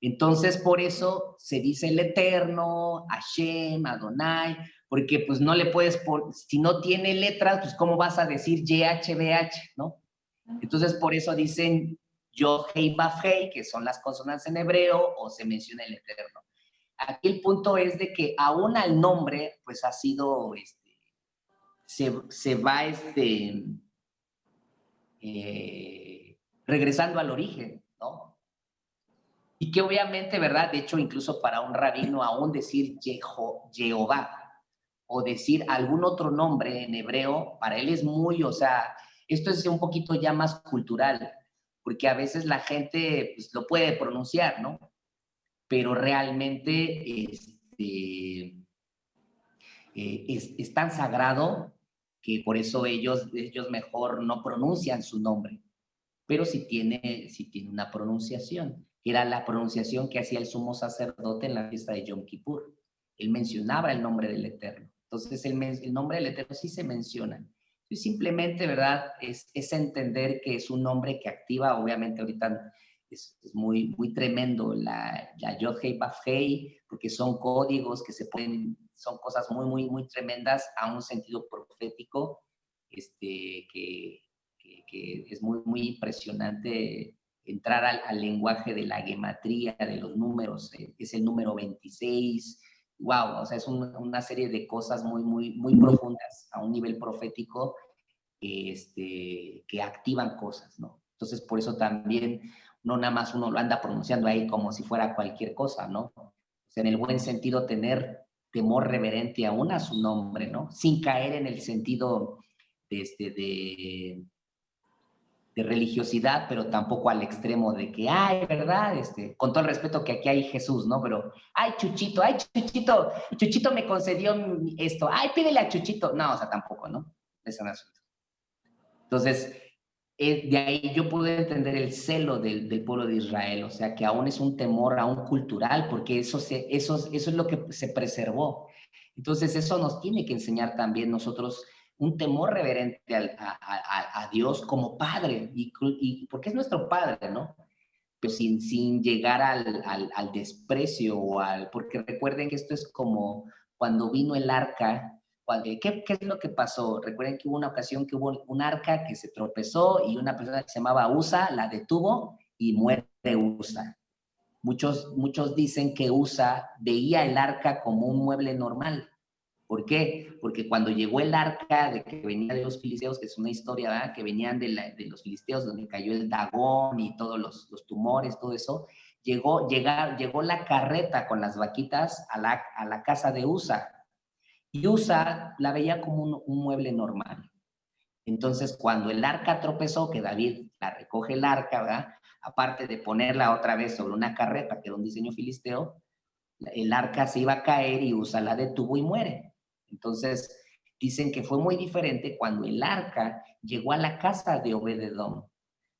Entonces, por eso se dice el Eterno, Hashem, Adonai, porque pues no le puedes, si no tiene letras, pues ¿cómo vas a decir YHBH, no? Entonces, por eso dicen Yod, Hei, Baf, Hei, que son las consonantes en hebreo, o se menciona el Eterno. Aquí el punto es de que aún al nombre, pues ha sido, se va, regresando al origen, ¿no? Y que obviamente, ¿verdad? De hecho, incluso para un rabino, aún decir Jehová o decir algún otro nombre en hebreo, para él es muy, o sea, esto es un poquito ya más cultural, porque a veces la gente pues, lo puede pronunciar, ¿no? Pero realmente es tan sagrado que por eso ellos mejor no pronuncian su nombre, pero sí tiene una pronunciación, que era la pronunciación que hacía el sumo sacerdote en la fiesta de Yom Kippur. Él mencionaba el nombre del Eterno. Entonces, el nombre del Eterno sí se menciona. Y simplemente, ¿verdad? Es entender que es un nombre que activa, obviamente ahorita es muy, muy tremendo la Yod Hei Baf Hei, porque son códigos que son cosas muy, muy, muy tremendas a un sentido profético, que es muy, muy impresionante entrar al lenguaje de la gematría, de los números, es el número 26, wow, o sea, es una serie de cosas muy, muy, muy profundas a un nivel profético que activan cosas, ¿no? Entonces, por eso también no nada más uno lo anda pronunciando ahí como si fuera cualquier cosa, ¿no? O sea, en el buen sentido, tener temor reverente aún a su nombre, ¿no? Sin caer en el sentido de religiosidad, pero tampoco al extremo de que, ay, ¿verdad? Con todo el respeto que aquí hay Jesús, ¿no? Pero, ay, Chuchito, Chuchito me concedió esto, ay, pídele a Chuchito. No, o sea, tampoco, ¿no? Es un asunto. Entonces, de ahí yo pude entender el celo del pueblo de Israel, o sea, que aún es un temor aún cultural, porque eso es lo que se preservó. Entonces, eso nos tiene que enseñar también nosotros un temor reverente a Dios como Padre, y porque es nuestro Padre, ¿no? Pero sin llegar al desprecio porque recuerden que esto es como cuando vino el arca. ¿Qué es lo que pasó? Recuerden que hubo una ocasión que hubo un arca que se tropezó y una persona que se llamaba Usa la detuvo y muere Usa. Muchos dicen que Usa veía el arca como un mueble normal. ¿Por qué? Porque cuando llegó el arca que venía de los filisteos, que es una historia, ¿verdad? Que venían de los filisteos, donde cayó el Dagón y todos los tumores, todo eso, llegó la carreta con las vaquitas a la casa de Usa. Y Usa la veía como un mueble normal. Entonces, cuando el arca tropezó, que David la recoge el arca, ¿verdad? Aparte de ponerla otra vez sobre una carreta, que era un diseño filisteo, el arca se iba a caer y Usa la detuvo y muere. Entonces, dicen que fue muy diferente cuando el arca llegó a la casa de Obed-edom.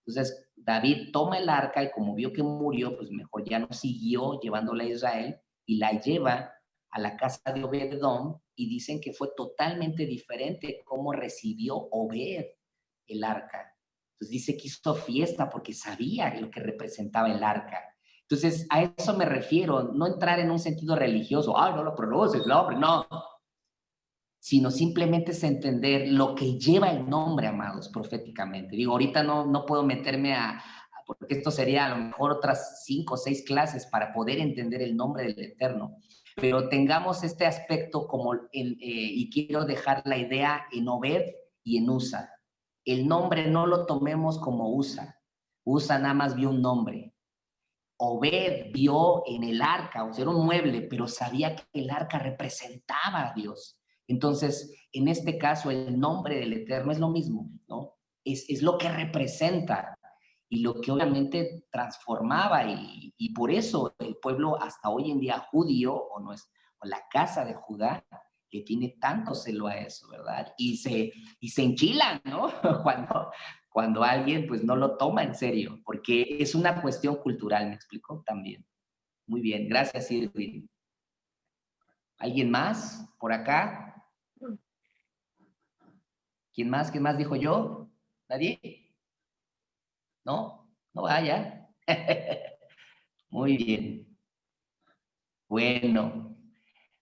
Entonces, David toma el arca y como vio que murió, pues mejor ya no siguió llevándola a Israel y la lleva a la casa de Obed-edom y dicen que fue totalmente diferente cómo recibió Obed el arca. Entonces dice que hizo fiesta porque sabía lo que representaba el arca. Entonces, a eso me refiero, no entrar en un sentido religioso, ay, no lo pronuncies, no, hombre, no, sino simplemente es entender lo que lleva el nombre, amados, proféticamente. Digo, ahorita no puedo meterme porque esto sería a lo mejor otras 5 o 6 clases para poder entender el nombre del Eterno, pero tengamos este aspecto como, y quiero dejar la idea en Obed y en Usa. El nombre no lo tomemos como Usa. Usa nada más vio un nombre. Obed vio en el arca, o sea, era un mueble, pero sabía que el arca representaba a Dios. Entonces, en este caso, el nombre del Eterno es lo mismo, ¿no? Es lo que representa y lo que obviamente transformaba y por eso el pueblo hasta hoy en día judío o la casa de Judá que tiene tanto celo a eso, ¿verdad? Y se enchilan, ¿no? Cuando alguien pues no lo toma en serio, porque es una cuestión cultural, ¿me explico? También. Muy bien, gracias, Irving. ¿Alguien más por acá? ¿Quién más? ¿Quién más dijo yo? ¿Nadie? ¿No? No vaya. Muy bien. Bueno,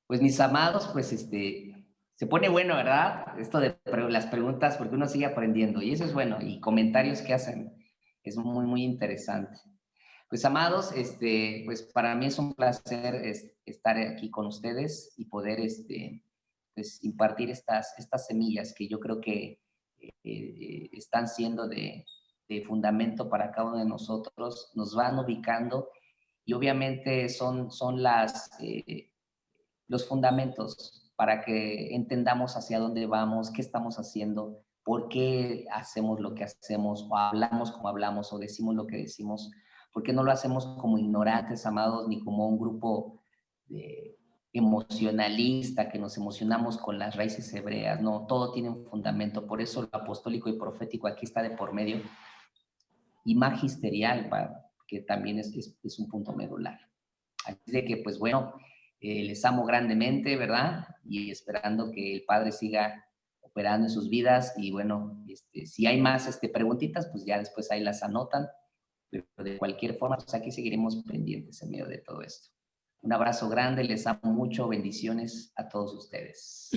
pues mis amados, pues se pone bueno, ¿verdad? Esto de las preguntas, porque uno sigue aprendiendo y eso es bueno, y comentarios que hacen, es muy, muy interesante. Pues amados, pues para mí es un placer estar aquí con ustedes y poder pues impartir estas semillas que yo creo que están siendo de fundamento para cada uno de nosotros, nos van ubicando y obviamente son los fundamentos para que entendamos hacia dónde vamos, qué estamos haciendo, por qué hacemos lo que hacemos, o hablamos como hablamos, o decimos lo que decimos, porque no lo hacemos como ignorantes, amados, ni como un grupo emocionalista, que nos emocionamos con las raíces hebreas. No, todo tiene un fundamento, por eso lo apostólico y profético aquí está de por medio, y magisterial, que también es un punto medular. Así de que, pues bueno, les amo grandemente, ¿verdad? Y esperando que el Padre siga operando en sus vidas. Y bueno, si hay más preguntitas, pues ya después ahí las anotan. Pero de cualquier forma, pues aquí seguiremos pendientes en medio de todo esto. Un abrazo grande, les amo mucho, bendiciones a todos ustedes.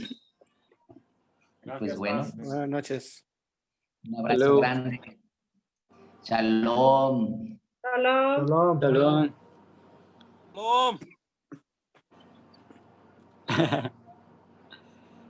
Gracias, pues bueno. Buenas noches. Un abrazo Salud. grande. Shalom. Shalom. Shalom. ¡Mom!